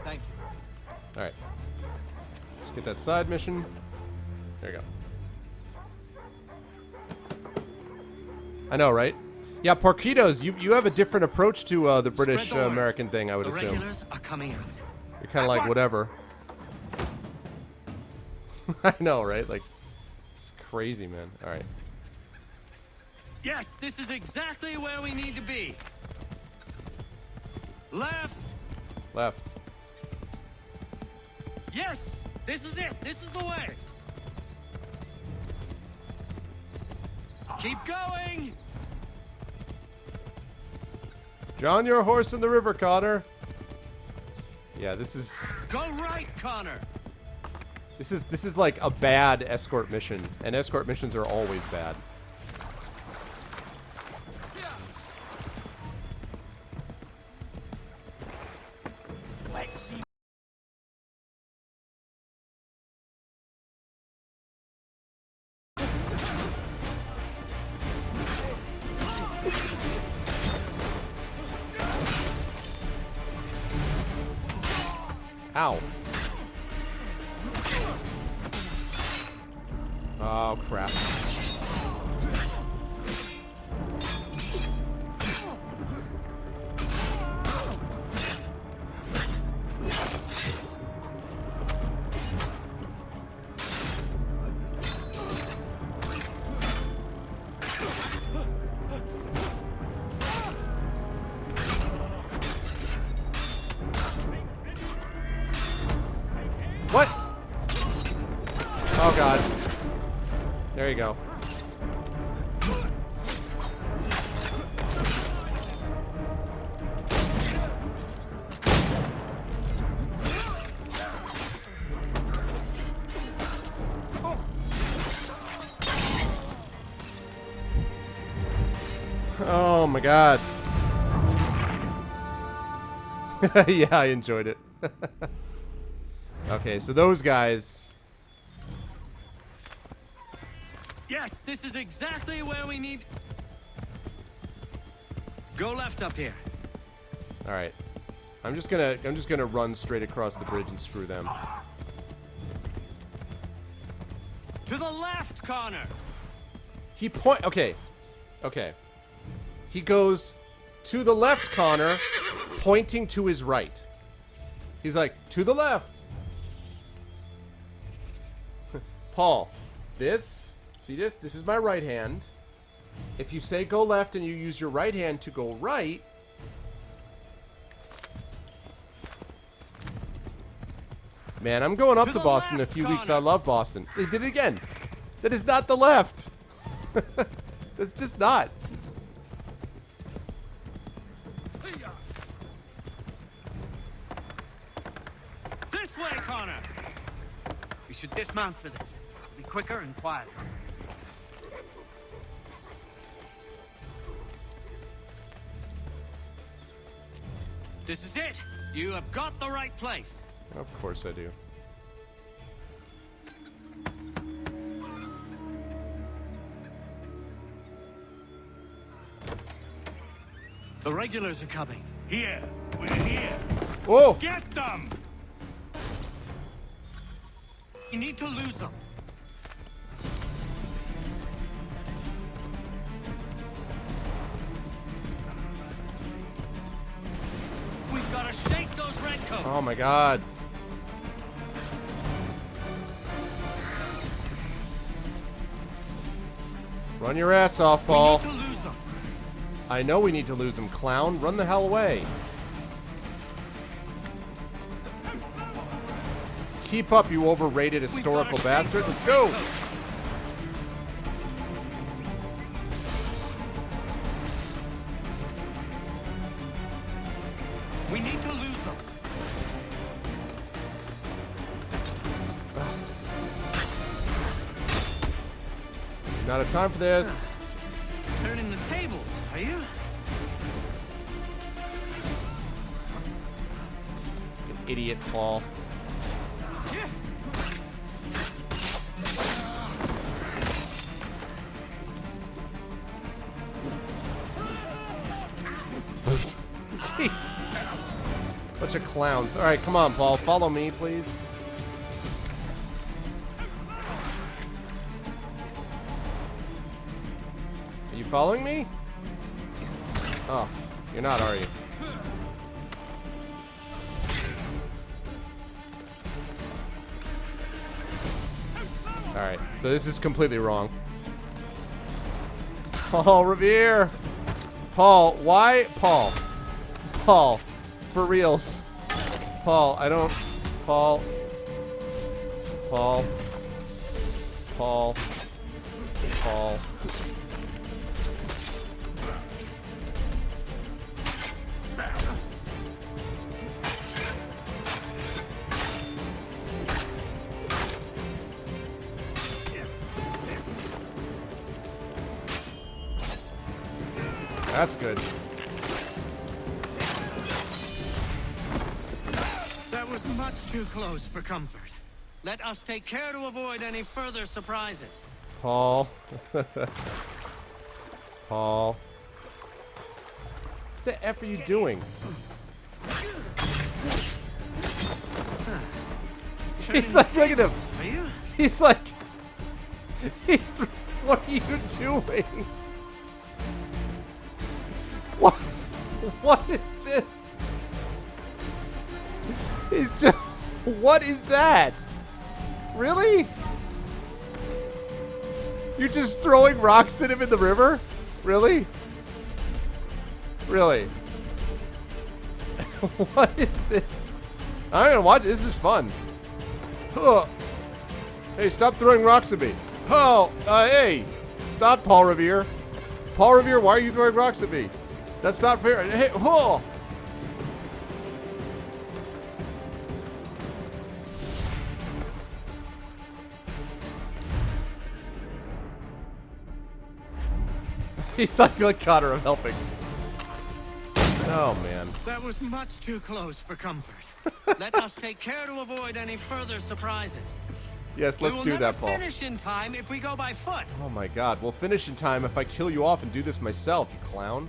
Thank you. Alright. Just get that side mission. There you go. I know, right? Yeah, Porquitos, you have a different approach to the British American thing, I would assume. The regulars are coming out. You're kind of like, whatever. I know, right? Like, it's crazy, man. Alright. Yes, this is exactly where we need to be. Left. Left. Yes, this is it. This is the way. Keep going. John, your horse in the river, Connor. Yeah, this is... Go right, Connor. This is like a bad escort mission, and escort missions are always bad. Ow. Oh, crap. What? Oh, God. There you go. Oh my God. Yeah, I enjoyed it. Okay, so those guys. Yes, this is exactly where we need. Go left up here. All right. I'm just gonna run straight across the bridge and screw them. To the left, Connor. Okay. He goes to the left, Connor, pointing to his right. He's like, to the left. Paul, this is my right hand. If you say go left and you use your right hand to go right, man, I'm going up to Boston in a few weeks. I love Boston. They did it again. That is not the left. That's just not. This way, Connor. We should dismount for this. It'll be quicker and quieter. This is it. You have got the right place. Of course I do. The regulars are coming. Here. We're here. Whoa! Get them! You need to lose them. We've got a those redcoats. Oh my god. Run your ass off, Paul. We need to lose them. I know we need to lose him, clown. Run the hell away. Keep up, you overrated historical bastard. Let's go. We need to lose them. Not have time for this. Turning the tables, are you? An idiot, Paul. Jeez. Bunch of clowns. Alright, come on, Paul. Follow me, please. Are you following me? Oh, you're not, are you? Alright, so this is completely wrong. Paul Revere! Paul, why? Paul. Paul. For reals. Paul, I don't... Paul. Paul. Paul. Paul. That's good. That was much too close for comfort. Let us take care to avoid any further surprises. Paul. Paul. What the F are you doing? He's like, look at him. Are you? He's like, what are you doing? What is this? He's just, what is that? Really? You're just throwing rocks at him in the river? Really? Really? What is this? I'm gonna watch it. This is fun. Huh. Hey, stop throwing rocks at me. Oh, hey. Stop, Paul Revere. Paul Revere, why are you throwing rocks at me? That's not fair. Hey, whoa. He's like Connor, I'm helping. Oh, man. That was much too close for comfort. Let us take care to avoid any further surprises. Yes, let's do that, Paul. We will never finish in time if we go by foot. Oh my god, we'll finish in time if I kill you off and do this myself, you clown.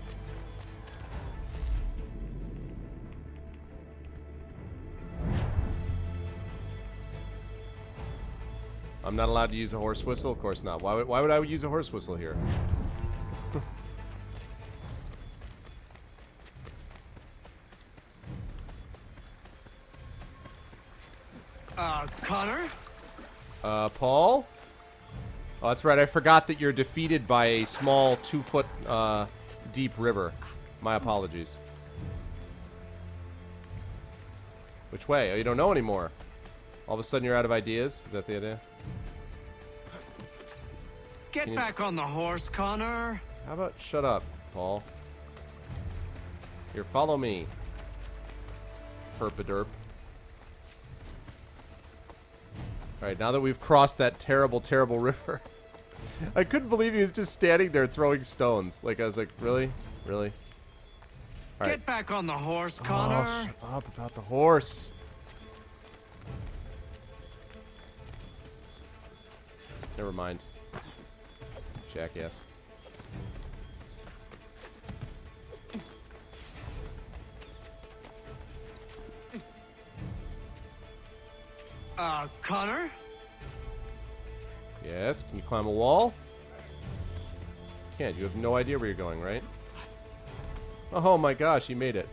I'm not allowed to use a horse whistle? Of course not. Why would I use a horse whistle here? Connor? Paul? Oh, that's right. I forgot that you're defeated by a small 2-foot deep river. My apologies. Which way? Oh, you don't know anymore. All of a sudden you're out of ideas? Is that the idea? Get back on the horse, Connor. How about shut up, Paul? Here, follow me. Herpaderp. Alright, now that we've crossed that terrible, terrible river. I couldn't believe he was just standing there throwing stones. Like, I was like, really? Really? All right. Get back on the horse, Connor. Oh, shut up about the horse. Never mind. Jackass. Connor? Yes, can you climb a wall? You can't, you have no idea where you're going, right? Oh my gosh, you made it.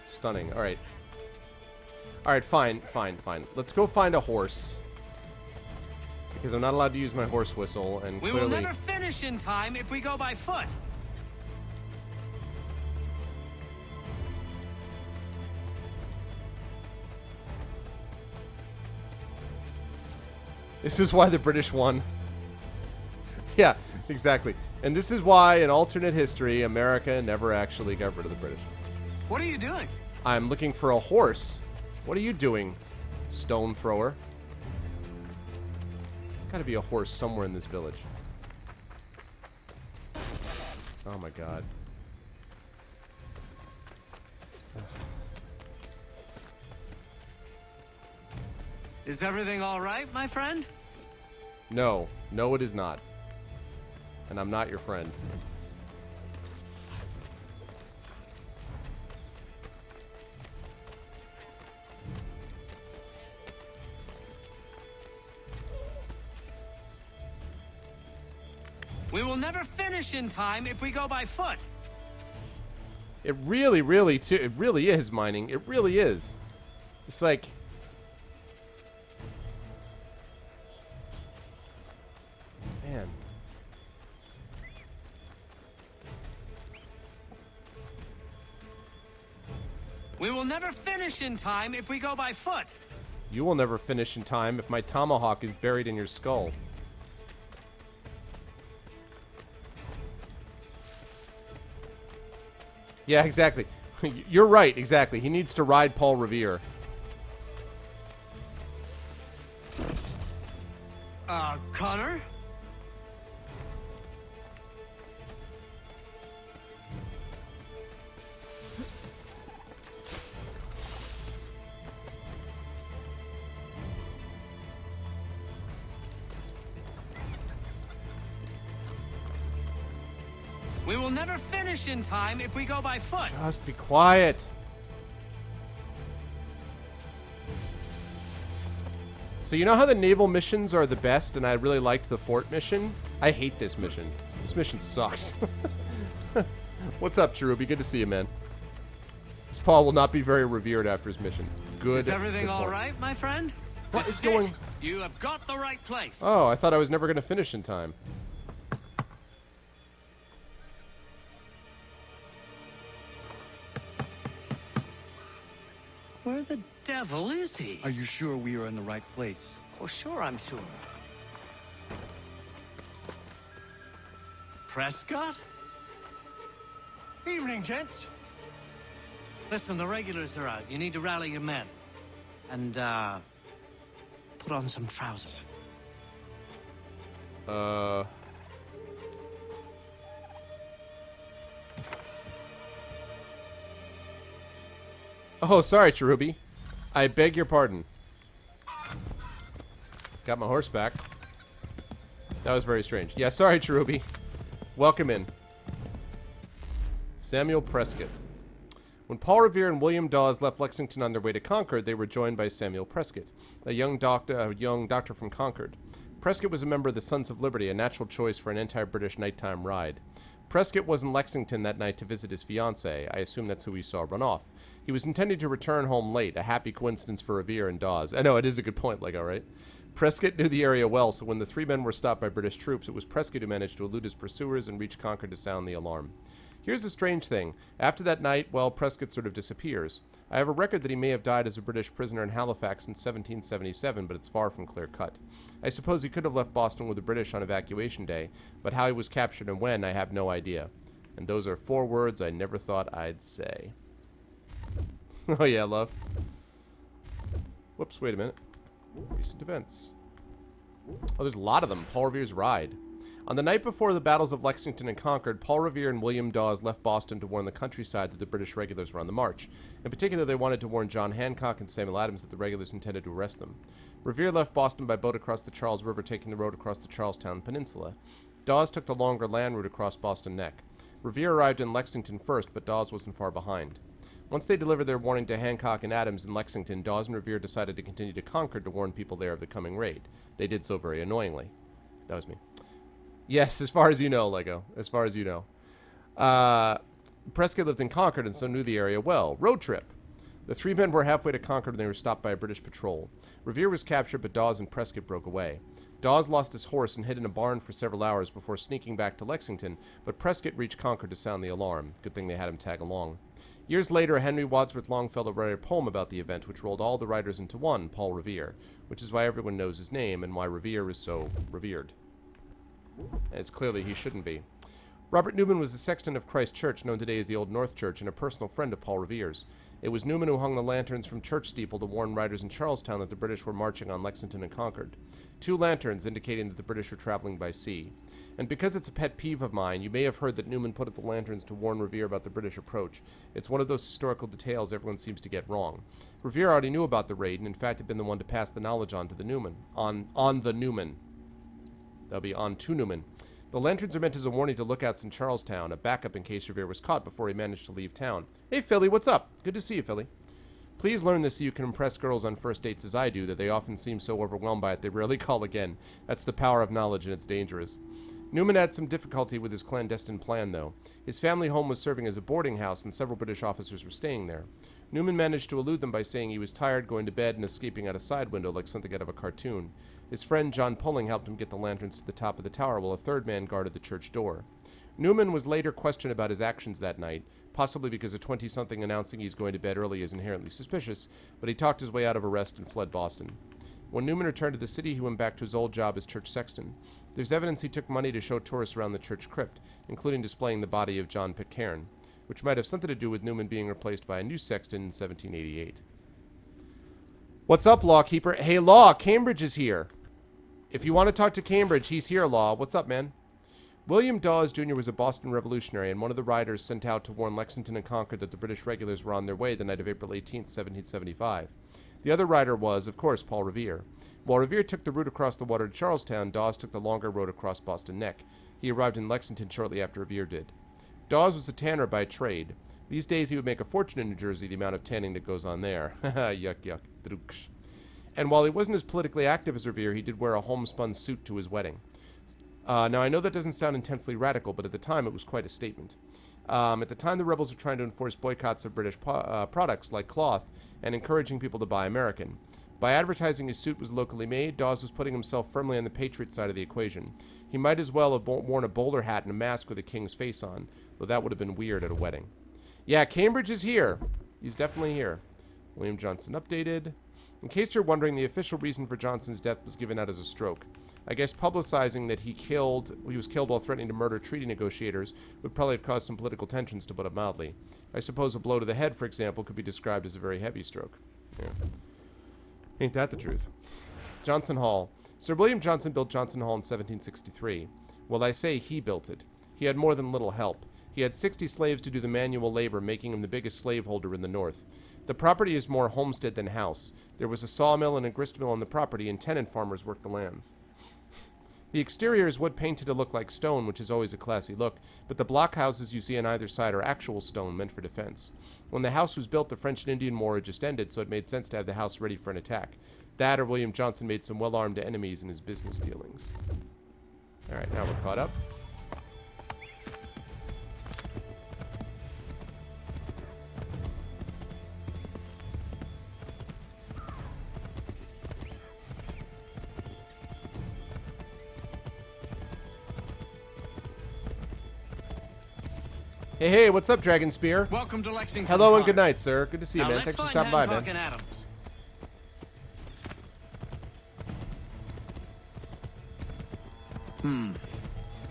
Stop. stunning. All right. All right, fine. Let's go find a horse. Because I'm not allowed to use my horse whistle, and We clearly... will never finish in time if we go by foot. This is why the British won. Yeah, exactly. And this is why, in alternate history, America never actually got rid of the British. What are you doing? I'm looking for a horse. What are you doing, stone thrower? There's got to be a horse somewhere in this village. Oh my god. Is everything all right, my friend? No. No, it is not. And I'm not your friend. We will never finish in time if we go by foot. It really is mining. It really is. It's like... Man. We will never finish in time if we go by foot. You will never finish in time if my tomahawk is buried in your skull. Yeah, exactly. You're right, exactly. He needs to ride Paul Revere. Connor? We will never finish in time if we go by foot. Just be quiet. So you know how the naval missions are the best, and I really liked the fort mission? I hate this mission. This mission sucks. What's up, Cherubi? Good to see you, man. This Paul will not be very revered after his mission. Good. Is everything good all point. right, my friend? What This is going... it. You have got the right place. Oh, I thought I was never going to finish in time. Where the devil is he? Are you sure we are in the right place? Oh, sure, I'm sure. Prescott? Evening, gents. Listen, the regulars are out. You need to rally your men. And, put on some trousers. Oh, sorry, Cherubi. I beg your pardon. Got my horse back. That was very strange. Yeah, sorry, Cherubi. Welcome in. Samuel Prescott. When Paul Revere and William Dawes left Lexington on their way to Concord, they were joined by Samuel Prescott, a young doctor from Concord. Prescott was a member of the Sons of Liberty, a natural choice for an anti-British nighttime ride. Prescott was in Lexington that night to visit his fiancée. I assume that's who we saw run off. He was intending to return home late, a happy coincidence for Revere and Dawes. I know, it is a good point, Lego, right? Prescott knew the area well, so when the three men were stopped by British troops, it was Prescott who managed to elude his pursuers and reach Concord to sound the alarm. Here's the strange thing. After that night, well, Prescott sort of disappears. I have a record that he may have died as a British prisoner in Halifax in 1777, but it's far from clear-cut. I suppose he could have left Boston with the British on evacuation day, but how he was captured and when, I have no idea. And those are 4 words I never thought I'd say. Oh yeah, love. Whoops, wait a minute. Recent events. Oh, there's a lot of them. Paul Revere's ride. On the night before the battles of Lexington and Concord, Paul Revere and William Dawes left Boston to warn the countryside that the British regulars were on the march. In particular, they wanted to warn John Hancock and Samuel Adams that the regulars intended to arrest them. Revere left Boston by boat across the Charles River, taking the road across the Charlestown Peninsula. Dawes took the longer land route across Boston Neck. Revere arrived in Lexington first, but Dawes wasn't far behind. Once they delivered their warning to Hancock and Adams in Lexington, Dawes and Revere decided to continue to Concord to warn people there of the coming raid. They did so very annoyingly. That was me. Yes, as far as you know, Lego. As far as you know. Prescott lived in Concord and so knew the area well. Road trip. The three men were halfway to Concord when they were stopped by a British patrol. Revere was captured, but Dawes and Prescott broke away. Dawes lost his horse and hid in a barn for several hours before sneaking back to Lexington, but Prescott reached Concord to sound the alarm. Good thing they had him tag along. Years later, Henry Wadsworth Longfellow wrote a poem about the event, which rolled all the writers into one, Paul Revere, which is why everyone knows his name and why Revere is so revered. As clearly he shouldn't be. Robert Newman was the sexton of Christ Church, known today as the Old North Church, and a personal friend of Paul Revere's. It was Newman who hung the lanterns from church steeple to warn riders in Charlestown that the British were marching on Lexington and Concord. 2 lanterns indicating that the British were traveling by sea. And because it's a pet peeve of mine, you may have heard that Newman put up the lanterns to warn Revere about the British approach. It's one of those historical details everyone seems to get wrong. Revere already knew about the raid, and in fact had been the one to pass the knowledge on to the Newman. On the Newman. That'll be on to Newman. The lanterns are meant as a warning to lookouts in Charlestown, a backup in case Revere was caught before he managed to leave town. Hey, Philly, what's up? Good to see you, Philly. Please learn this so you can impress girls on first dates as I do, that they often seem so overwhelmed by it they rarely call again. That's the power of knowledge, and it's dangerous. Newman had some difficulty with his clandestine plan, though. His family home was serving as a boarding house, and several British officers were staying there. Newman managed to elude them by saying he was tired, going to bed, and escaping out a side window like something out of a cartoon. His friend John Pulling helped him get the lanterns to the top of the tower, while a third man guarded the church door. Newman was later questioned about his actions that night, possibly because a 20-something announcing he's going to bed early is inherently suspicious, but he talked his way out of arrest and fled Boston. When Newman returned to the city, he went back to his old job as church sexton. There's evidence he took money to show tourists around the church crypt, including displaying the body of John Pitcairn, which might have something to do with Newman being replaced by a new sexton in 1788. What's up, Lawkeeper? Hey, Law, Cambridge is here. If you want to talk to Cambridge, he's here, Law. What's up, man? William Dawes, Jr. was a Boston revolutionary and one of the riders sent out to warn Lexington and Concord that the British regulars were on their way the night of April 18, 1775. The other rider was, of course, Paul Revere. While Revere took the route across the water to Charlestown, Dawes took the longer road across Boston Neck. He arrived in Lexington shortly after Revere did. Dawes was a tanner by trade. These days he would make a fortune in New Jersey, the amount of tanning that goes on there. Yuck, yuck, drooks. And while he wasn't as politically active as Revere, he did wear a homespun suit to his wedding. Now, I know that doesn't sound intensely radical, but at the time it was quite a statement. At the time, the rebels were trying to enforce boycotts of British products like cloth and encouraging people to buy American. By advertising his suit was locally made, Dawes was putting himself firmly on the patriot side of the equation. He might as well have worn a bowler hat and a mask with a king's face on, though that would have been weird at a wedding. Yeah, Cambridge is here. He's definitely here. William Johnson updated. In case you're wondering, the official reason for Johnson's death was given out as a stroke. I guess publicizing that he was killed while threatening to murder treaty negotiators would probably have caused some political tensions, to put it mildly. I suppose a blow to the head, for example, could be described as a very heavy stroke. Yeah. Ain't that the truth? Johnson Hall. Sir William Johnson built Johnson Hall in 1763. Well, I say he built it. He had more than little help. He had 60 slaves to do the manual labor, making him the biggest slaveholder in the North. The property is more homestead than house. There was a sawmill and a gristmill on the property, and tenant farmers worked the lands. The exterior is wood painted to look like stone, which is always a classy look, but the blockhouses you see on either side are actual stone meant for defense. When the house was built, the French and Indian War had just ended, so it made sense to have the house ready for an attack. That or William Johnson made some well-armed enemies in his business dealings. Alright, now we're caught up. Hey, hey, what's up, Dragon Spear? Welcome to Lexington. Hello and good night, sir. Good to see you, man. Thanks for stopping by, man.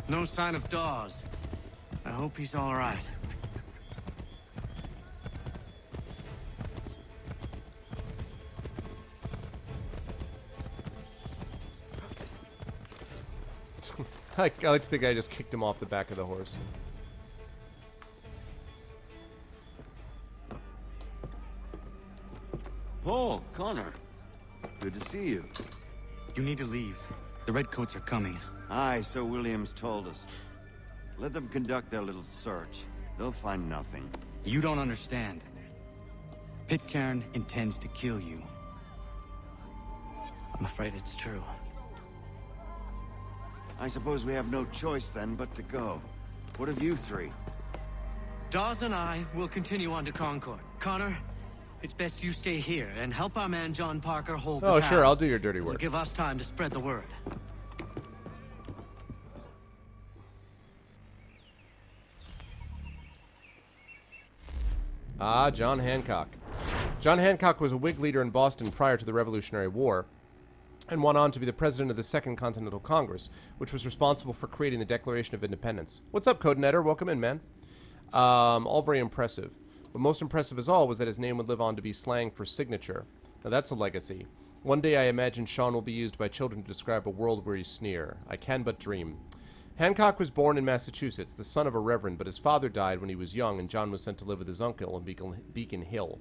No sign of Dawes. I hope he's all right. I like to think I just kicked him off the back of the horse. Paul, Connor. Good to see you. You need to leave. The Redcoats are coming. Aye, so Williams told us. Let them conduct their little search. They'll find nothing. You don't understand. Pitcairn intends to kill you. I'm afraid it's true. I suppose we have no choice then but to go. What of you three? Dawes and I will continue on to Concord. Connor, It's best you stay here and help our man John Parker hold the Oh, town. sure, I'll do your dirty It'll work. give us time to spread the word. Ah, John Hancock. John Hancock was a Whig leader in Boston prior to the Revolutionary War, and went on to be the president of the Second Continental Congress, which was responsible for creating the Declaration of Independence. What's up, Codenetter? Welcome in, man. All very impressive. But most impressive as all was that his name would live on to be slang for signature. Now that's a legacy. One day I imagine Sean will be used by children to describe a world where you sneer. I can but dream. Hancock was born in Massachusetts, the son of a reverend, but his father died when he was young, and John was sent to live with his uncle in Beacon Hill.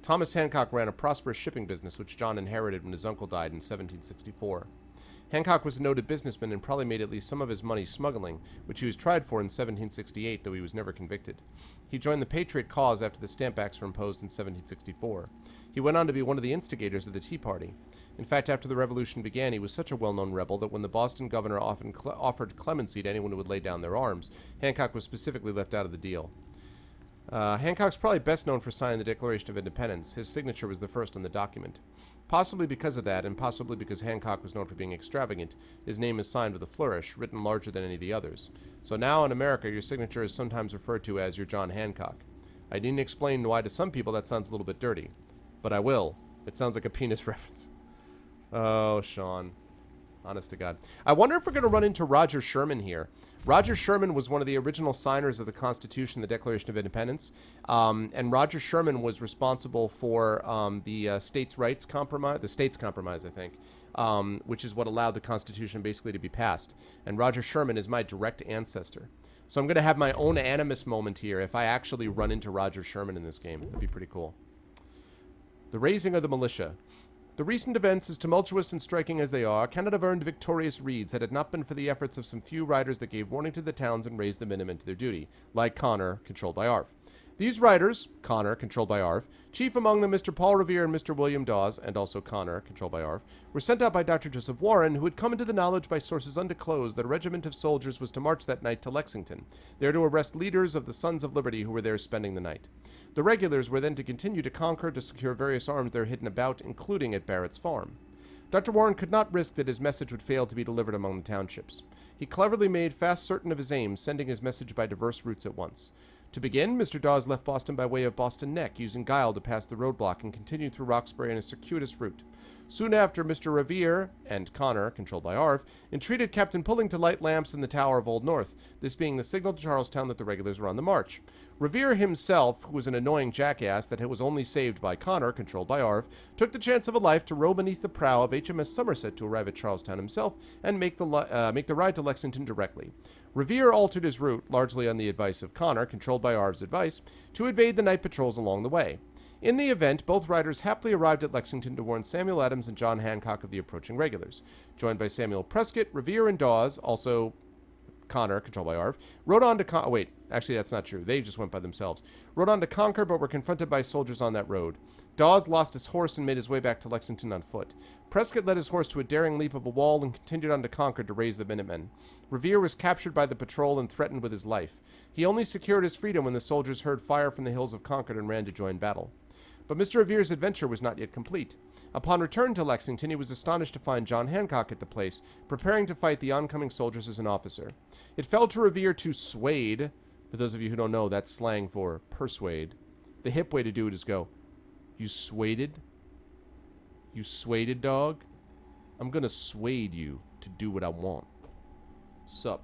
Thomas Hancock ran a prosperous shipping business, which John inherited when his uncle died in 1764. Hancock was a noted businessman and probably made at least some of his money smuggling, which he was tried for in 1768, though he was never convicted. He joined the Patriot cause after the Stamp Acts were imposed in 1764. He went on to be one of the instigators of the Tea Party. In fact, after the Revolution began, he was such a well-known rebel that when the Boston governor often offered clemency to anyone who would lay down their arms, Hancock was specifically left out of the deal. Hancock's probably best known for signing the Declaration of Independence. His signature was the first on the document. Possibly because of that, and possibly because Hancock was known for being extravagant, his name is signed with a flourish, written larger than any of the others. So now in America, your signature is sometimes referred to as your John Hancock. I didn't explain why to some people that sounds a little bit dirty, but I will. It sounds like a penis reference. Oh, Sean. Honest to God. I wonder if we're going to run into Roger Sherman here. Roger Sherman was one of the original signers of the Constitution, the Declaration of Independence. And Roger Sherman was responsible for the States' Rights Compromise, the States Compromise, I think, which is what allowed the Constitution basically to be passed. And Roger Sherman is my direct ancestor. So I'm going to have my own animus moment here if I actually run into Roger Sherman in this game. That'd be pretty cool. The raising of the militia. The recent events, as tumultuous and striking as they are, cannot have earned victorious reeds had it not been for the efforts of some few riders that gave warning to the towns and raised the minimum to their duty, like Connor, controlled by Arv. These riders, Connor, controlled by Arv, chief among them Mr. Paul Revere and Mr. William Dawes, and also Connor, controlled by Arv, were sent out by Dr. Joseph Warren, who had come into the knowledge by sources undisclosed that a regiment of soldiers was to march that night to Lexington, there to arrest leaders of the Sons of Liberty who were there spending the night. The regulars were then to continue to conquer to secure various arms there hidden about, including at Barrett's farm. Dr. Warren could not risk that his message would fail to be delivered among the townships. He cleverly made fast certain of his aim, sending his message by diverse routes at once. To begin, Mr. Dawes left Boston by way of Boston Neck, using guile to pass the roadblock, and continued through Roxbury in a circuitous route. Soon after, Mr. Revere and Connor, controlled by Arv, entreated Captain Pulling to light lamps in the Tower of Old North, this being the signal to Charlestown that the regulars were on the march. Revere himself, who was an annoying jackass that was only saved by Connor, controlled by Arv, took the chance of a life to row beneath the prow of HMS Somerset to arrive at Charlestown himself and make the ride to Lexington directly. Revere altered his route, largely on the advice of Connor, controlled by Arv's advice, to evade the night patrols along the way. In the event, both riders happily arrived at Lexington to warn Samuel Adams and John Hancock of the approaching regulars. Joined by Samuel Prescott, Revere and Dawes, also Connor, controlled by Arv, rode on to wait, actually that's not true. They just went by themselves. Rode on to conquer, but were confronted by soldiers on that road. Dawes lost his horse and made his way back to Lexington on foot. Prescott led his horse to a daring leap of a wall and continued on to Concord to raise the Minutemen. Revere was captured by the patrol and threatened with his life. He only secured his freedom when the soldiers heard fire from the hills of Concord and ran to join battle. But Mr. Revere's adventure was not yet complete. Upon return to Lexington, he was astonished to find John Hancock at the place, preparing to fight the oncoming soldiers as an officer. It fell to Revere to swade. For those of you who don't know, that's slang for persuade. The hip way to do it is go, "You swaded? You swaded, dog? I'm gonna swade you to do what I want." Sup?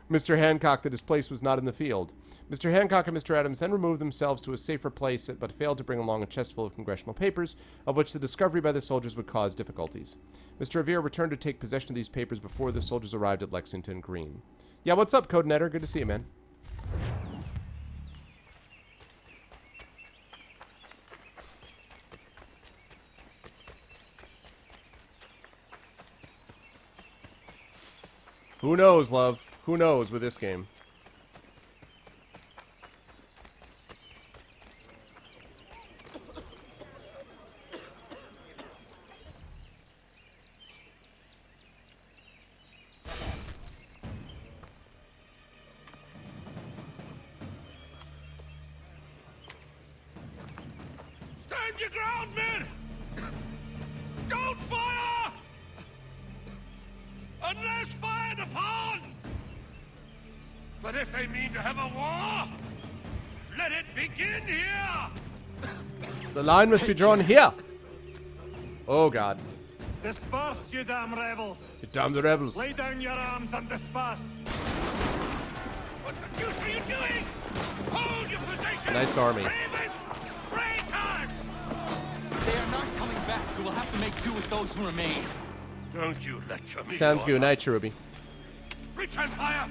Mr. Hancock that his place was not in the field. Mr. Hancock and Mr. Adams then removed themselves to a safer place, but failed to bring along a chest full of congressional papers, of which the discovery by the soldiers would cause difficulties. Mr. Revere returned to take possession of these papers before the soldiers arrived at Lexington Green. Yeah, what's up, Codenetter? Good to see you, man. Who knows, love? Who knows with this game? Stand your ground, men! Don't fire! Unless fired upon! But if they mean to have a war, let it begin here! The line must be drawn here. Oh, God. Disperse, you damn rebels! You damn the rebels. Lay down your arms and disperse! What the deuce are you doing? Hold your position! Nice army. Ravens! Traitors! They are not coming back. We will have to make do with those who remain. Don't you let your men Sounds go good. on. Night, Cherubi. Return fire!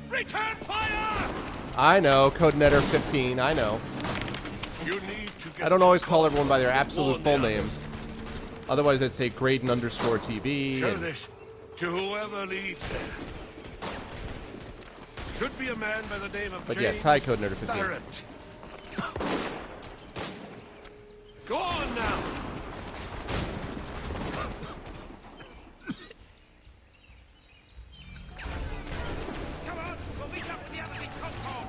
Return fire! I know. Codenetter 15. I know. You need to get I don't always call everyone by their absolute warn full the name. Otherwise, I'd say Graydon_TV. Show and- this to whoever leads there. Should be a man by the name of But James yes, hi, Codenetter 15. Barrett. Go on now. Come on, we'll meet up with the others in Concord.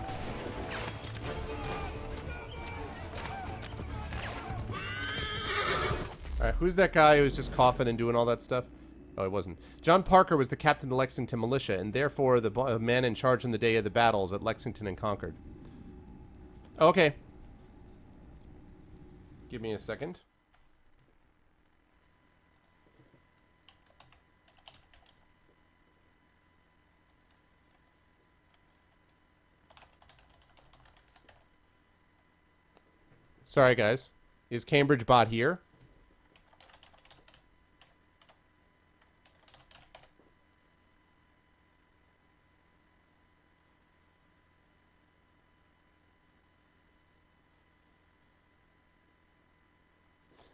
Alright, who's that guy who's just coughing and doing all that stuff? Oh, it wasn't. John Parker was the captain of the Lexington militia, and therefore the man in charge on the day of the battles at Lexington and Concord. Okay. Give me a second. Sorry, guys. Is Cambridge bot here?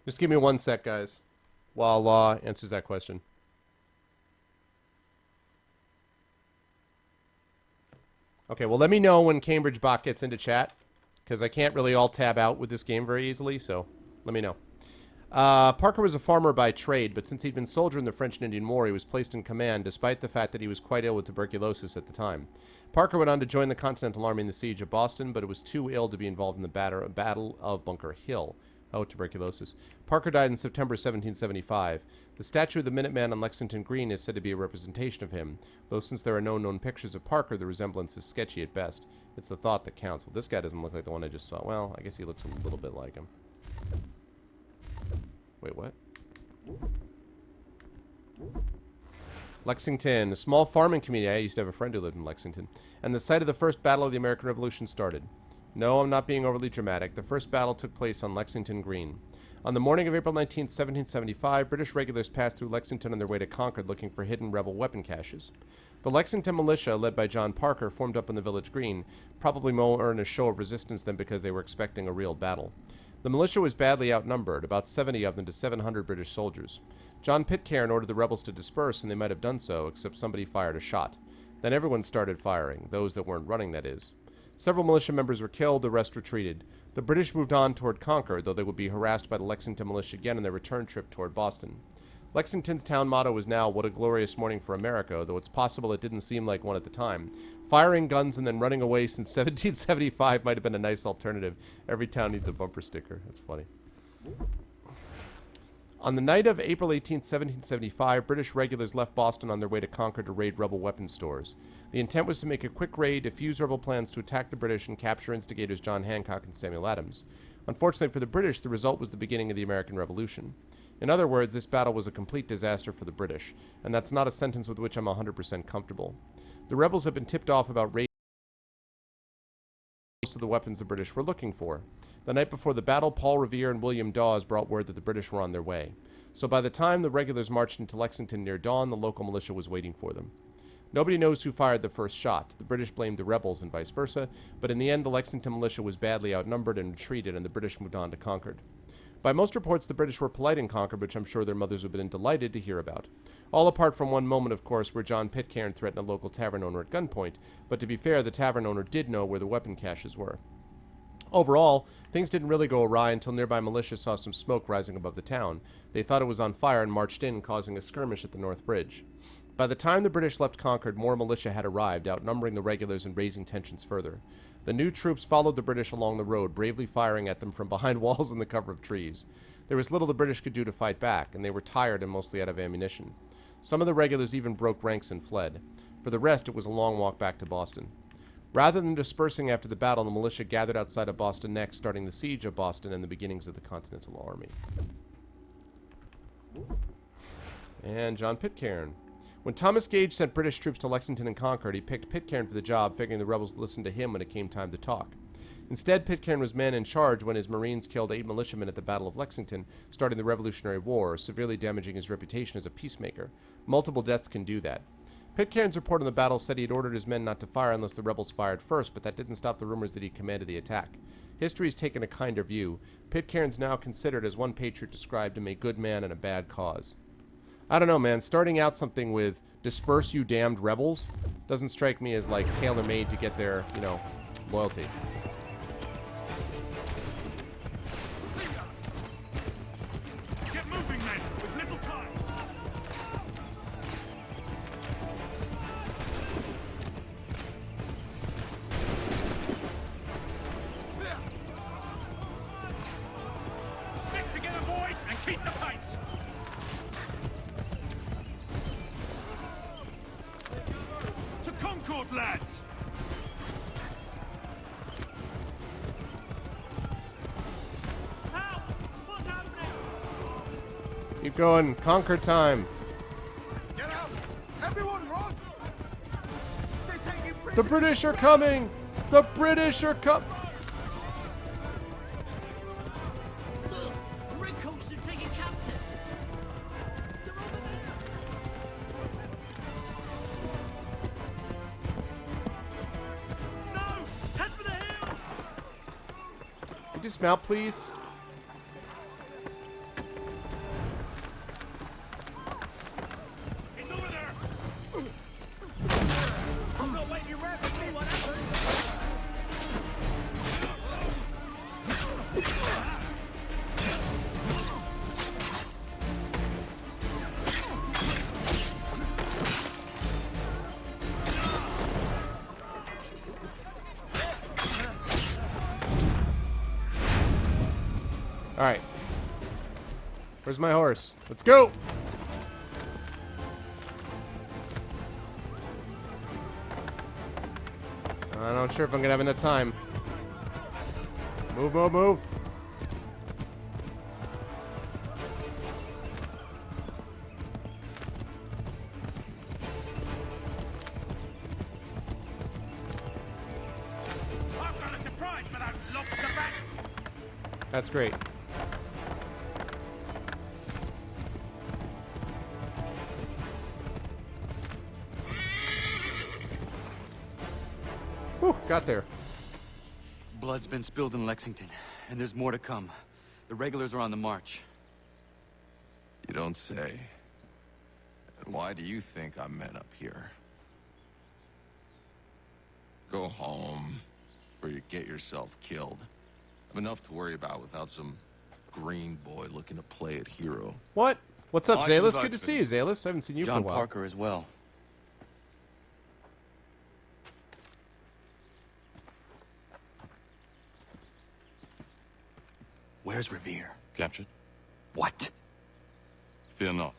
Just give me 1 sec, guys, while Law answers that question. Okay, well, let me know when Cambridge Bot gets into chat, because I can't really alt-tab out with this game very easily, so let me know. Parker was a farmer by trade, but since he'd been soldier in the French and Indian War, he was placed in command, despite the fact that he was quite ill with tuberculosis at the time. Parker went on to join the Continental Army in the siege of Boston, but it was too ill to be involved in the Battle of Bunker Hill. Oh, tuberculosis. Parker died in September 1775. The statue of the Minuteman on Lexington Green is said to be a representation of him, though since there are no known pictures of Parker, the resemblance is sketchy at best. It's the thought that counts. Well, this guy doesn't look like the one I just saw. Well, I guess he looks a little bit like him. Wait, what? Lexington, a small farming community. I used to have a friend who lived in Lexington. And the site of the first battle of the American Revolution started. No, I'm not being overly dramatic. The first battle took place on Lexington Green. On the morning of April 19, 1775, British regulars passed through Lexington on their way to Concord looking for hidden rebel weapon caches. The Lexington militia, led by John Parker, formed up on the village green, probably more in a show of resistance than because they were expecting a real battle. The militia was badly outnumbered, about 70 of them to 700 British soldiers. John Pitcairn ordered the rebels to disperse, and they might have done so, except somebody fired a shot. Then everyone started firing, those that weren't running, that is. Several militia members were killed, the rest retreated. The British moved on toward Concord, though they would be harassed by the Lexington militia again on their return trip toward Boston. Lexington's town motto was now, "What a glorious morning for America," though it's possible it didn't seem like one at the time. Firing guns and then running away since 1775 might have been a nice alternative. Every town needs a bumper sticker. That's funny. On the night of April 18, 1775, British regulars left Boston on their way to Concord to raid rebel weapons stores. The intent was to make a quick raid, defuse rebel plans to attack the British, and capture instigators John Hancock and Samuel Adams. Unfortunately for the British, the result was the beginning of the American Revolution. In other words, this battle was a complete disaster for the British, and that's not a sentence with which I'm 100% comfortable. The rebels had been tipped off about raiding most of the weapons the British were looking for. The night before the battle, Paul Revere and William Dawes brought word that the British were on their way. So by the time the regulars marched into Lexington near dawn, the local militia was waiting for them. Nobody knows who fired the first shot. The British blamed the rebels and vice versa, but in the end the Lexington militia was badly outnumbered and retreated, and the British moved on to Concord. By most reports, the British were polite in Concord, which I'm sure their mothers would have been delighted to hear about. All apart from one moment, of course, where John Pitcairn threatened a local tavern owner at gunpoint, but to be fair, the tavern owner did know where the weapon caches were. Overall, things didn't really go awry until nearby militia saw some smoke rising above the town. They thought it was on fire and marched in, causing a skirmish at the North Bridge. By the time the British left Concord, more militia had arrived, outnumbering the regulars and raising tensions further. The new troops followed the British along the road, bravely firing at them from behind walls and the cover of trees. There was little the British could do to fight back, and they were tired and mostly out of ammunition. Some of the regulars even broke ranks and fled. For the rest, it was a long walk back to Boston. Rather than dispersing after the battle, the militia gathered outside of Boston next, starting the siege of Boston and the beginnings of the Continental Army. And John Pitcairn. When Thomas Gage sent British troops to Lexington and Concord, he picked Pitcairn for the job, figuring the rebels would listen to him when it came time to talk. Instead, Pitcairn was man in charge when his Marines killed 8 militiamen at the Battle of Lexington, starting the Revolutionary War, severely damaging his reputation as a peacemaker. Multiple deaths can do that. Pitcairn's report on the battle said he had ordered his men not to fire unless the rebels fired first, but that didn't stop the rumors that he commanded the attack. History's taken a kinder view. Pitcairn's now considered, as one patriot described him, a good man in a bad cause. I don't know, man. Starting out something with "disperse, you damned rebels" doesn't strike me as, like, tailor-made to get their, you know, loyalty. Get moving, men, with little time. Stick together, boys, and keep the pace. To Concord, lads! Help! What's happening? Keep going. Conquer time. Get out! Everyone run! They're taking prisoners! The British are coming! The British are coming! The redcoats are taken captive. They're over there. No! Head for the hill! Can you dismount, please? He's over there! I'm not waiting around to see what happens! Alright. Where's my horse? Let's go! I'm not sure if I'm gonna have enough time. Move, move, move! I've got a surprise for those lobster backs! That's great. Whew, got there. Blood's been spilled in Lexington, and there's more to come. The regulars are on the march. You don't say. And why do you think I'm men up here? Go home, or you get yourself killed. I've enough to worry about without some green boy looking to play at hero. What? What's up, Oh, I Zalis? should Good to see you, Zalis. I haven't seen you John for a while. Parker as well. Where's Revere? Captured? What? Fear not.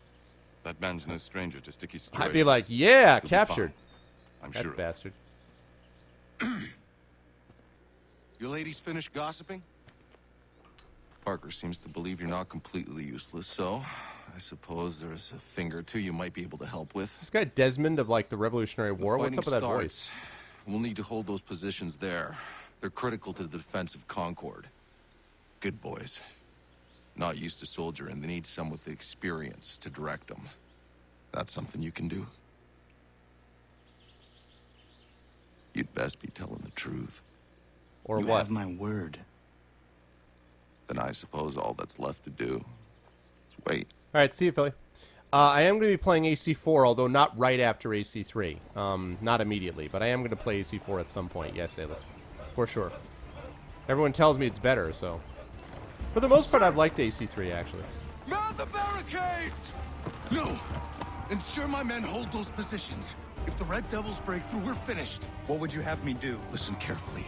That man's no stranger to sticky I'd situations. be like, yeah, He'll be captured. fine. I'm That sure. of it. bastard. You ladies finished gossiping? Parker seems to believe you're not completely useless, so I suppose there's a thing or two you might be able to help with. Is this guy Desmond of, like, the Revolutionary War? What's up with that voice? We'll need to hold those positions there. They're critical to the defense of Concord. Good boys. Not used to soldiering, they need some with the experience to direct them. That's something you can do. You'd best be telling the truth. Or you what? have my word. Then I suppose all that's left to do is wait. All right, see you, Philly. I am going to be playing AC4, although not right after AC3. Not immediately, but I am going to play AC4 at some point. Yes, Sailus. For sure. Everyone tells me it's better, so... For the most part, I've liked AC3, actually. Man the barricades! No! Ensure my men hold those positions. If the Red Devils break through, we're finished. What would you have me do? Listen carefully.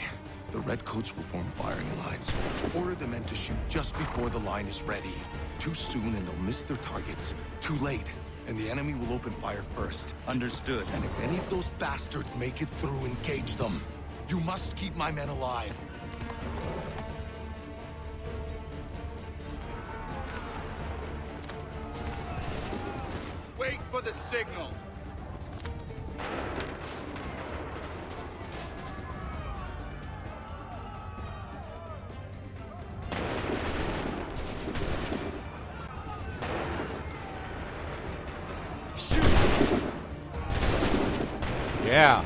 The Redcoats will form firing lines. Order the men to shoot just before the line is ready. Too soon and they'll miss their targets. Too late, and the enemy will open fire first. Understood. And if any of those bastards make it through, engage them. You must keep my men alive. Wait for the signal. Yeah.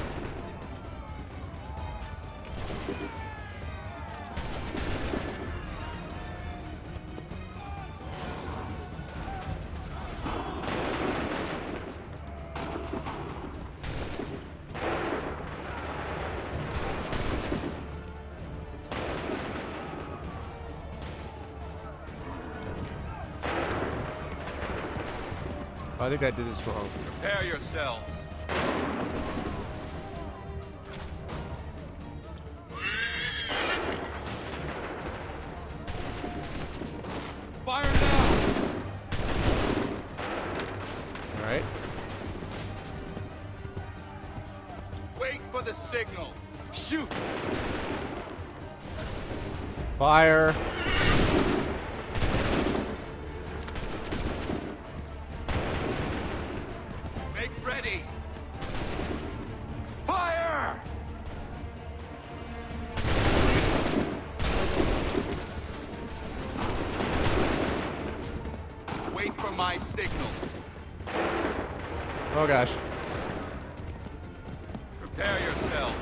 I think I did this wrong. Prepare yourselves. Fire now! All right. Wait for the signal. Shoot! Fire. Make ready! Fire! Wait for my signal. Oh gosh. Prepare yourselves.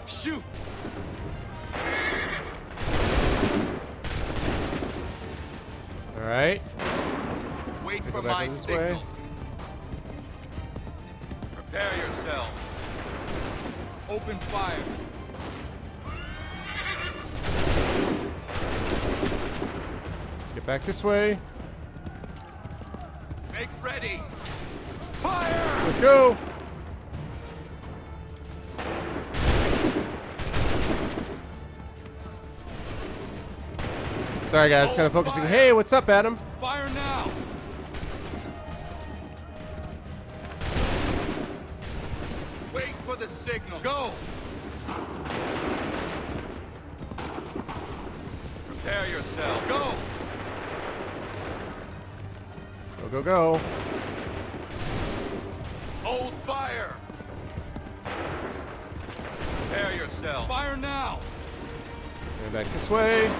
Shoot! All right. Wait Go for back my this signal. way. Prepare yourselves. Open fire. Get back this way. Make ready. Fire! Let's go. Sorry guys, kind of focusing. Hey, what's up, Adam? Fire now! Wait for the signal. Go! Prepare yourself. Go! Go, go, go. Hold fire! Prepare yourself. Fire now! Going back this way.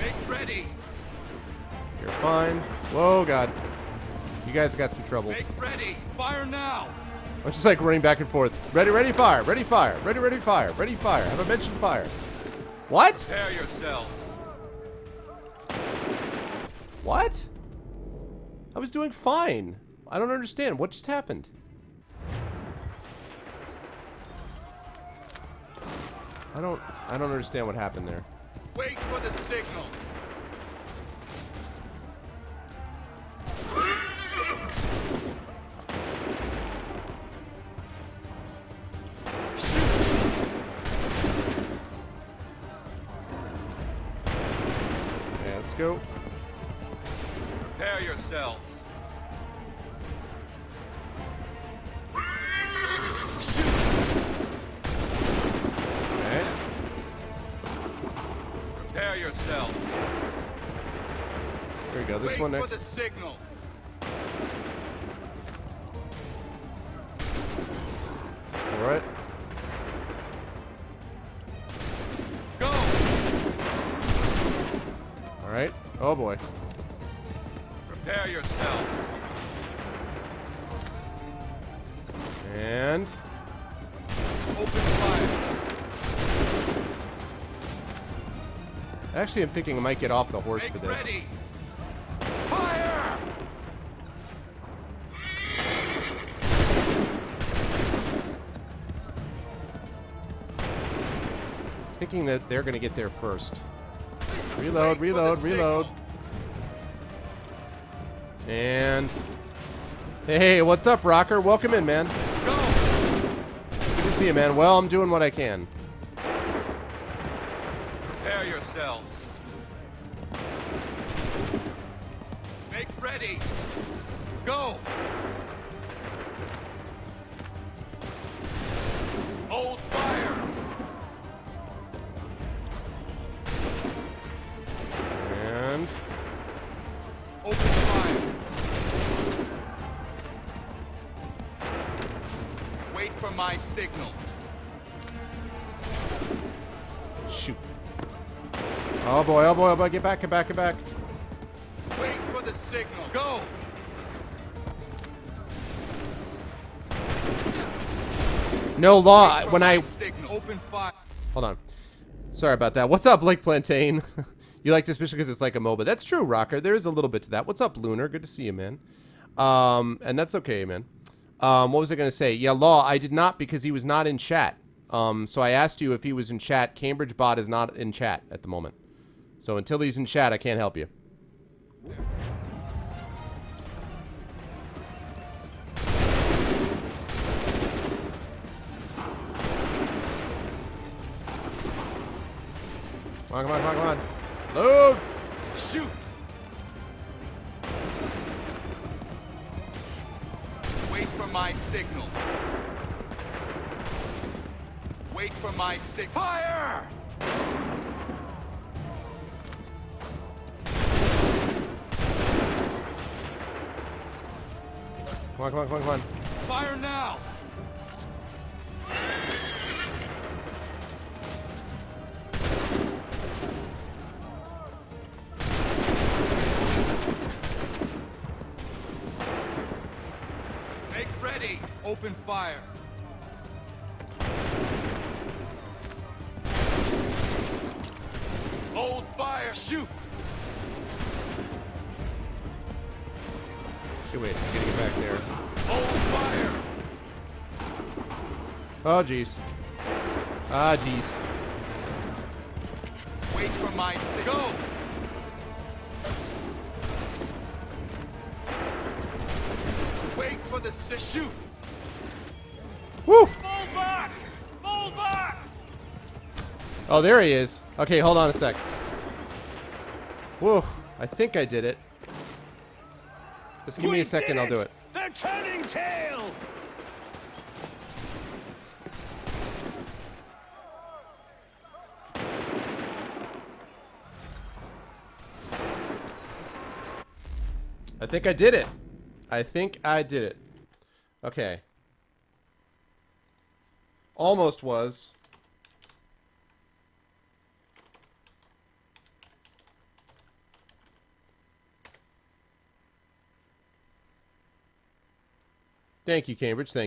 Make ready! You're fine. Whoa, God. You guys got some troubles. Make ready! Fire now! I'm just like running back and forth. Ready, ready, fire. Ready, fire. Ready, ready, fire. Ready, fire. Have I mentioned fire? What? Prepare yourselves. What? I was doing fine. I don't understand. What just happened? I don't understand what happened there. Wait for the signal. Yeah, let's go. Prepare yourselves. Okay. Prepare yourselves. Here we go. This Wait one for next. the signal. All right. Go! All right. Oh boy. Prepare yourselves. And Open fire. actually, I'm thinking I might get off the horse Make for this. ready. Fire! Thinking that they're gonna get there first. Reload, reload, reload. And hey, what's up, Rocker? Welcome in, man. Good to to see you, man. Well, I'm doing what I can. Prepare yourselves. Make ready. Go. Hold fire. And open fire. Wait for my signal. shoot. Oh boy, oh boy, oh boy, get back, get back, get back. Wait for the signal. Go. No law when I Signal. Open fire. hold on. Sorry about that. What's up, Blake Plantain? You like this mission because it's like a MOBA. That's true, Rocker. There is a little bit to that. What's up, Lunar? Good to see you, man. And that's okay, man. What was I going to say? Yeah, Law, I did not because he was not in chat. So I asked you if he was in chat. Cambridge Bot is not in chat at the moment. So until he's in chat, I can't help you. Come on, come on, come on, come on. Load! Shoot! Wait for my signal. Wait for my signal. Fire! Come on, come on, come on, come on. Fire now! Make ready! Open fire! Hold fire! Shoot! Should wait, getting it back there. Hold fire! Oh, jeez. Ah, jeez. Wait for my signal. Go! Wait for the shoot! Woo! Fall back! Fall back! Oh, there he is. Okay, hold on a sec. Whoa, I think I did it. Just give me a second, I'll do it. They're turning tail! I think I did it. I think I did it. Okay. Almost was. Thank you, Cambridge. Thank you.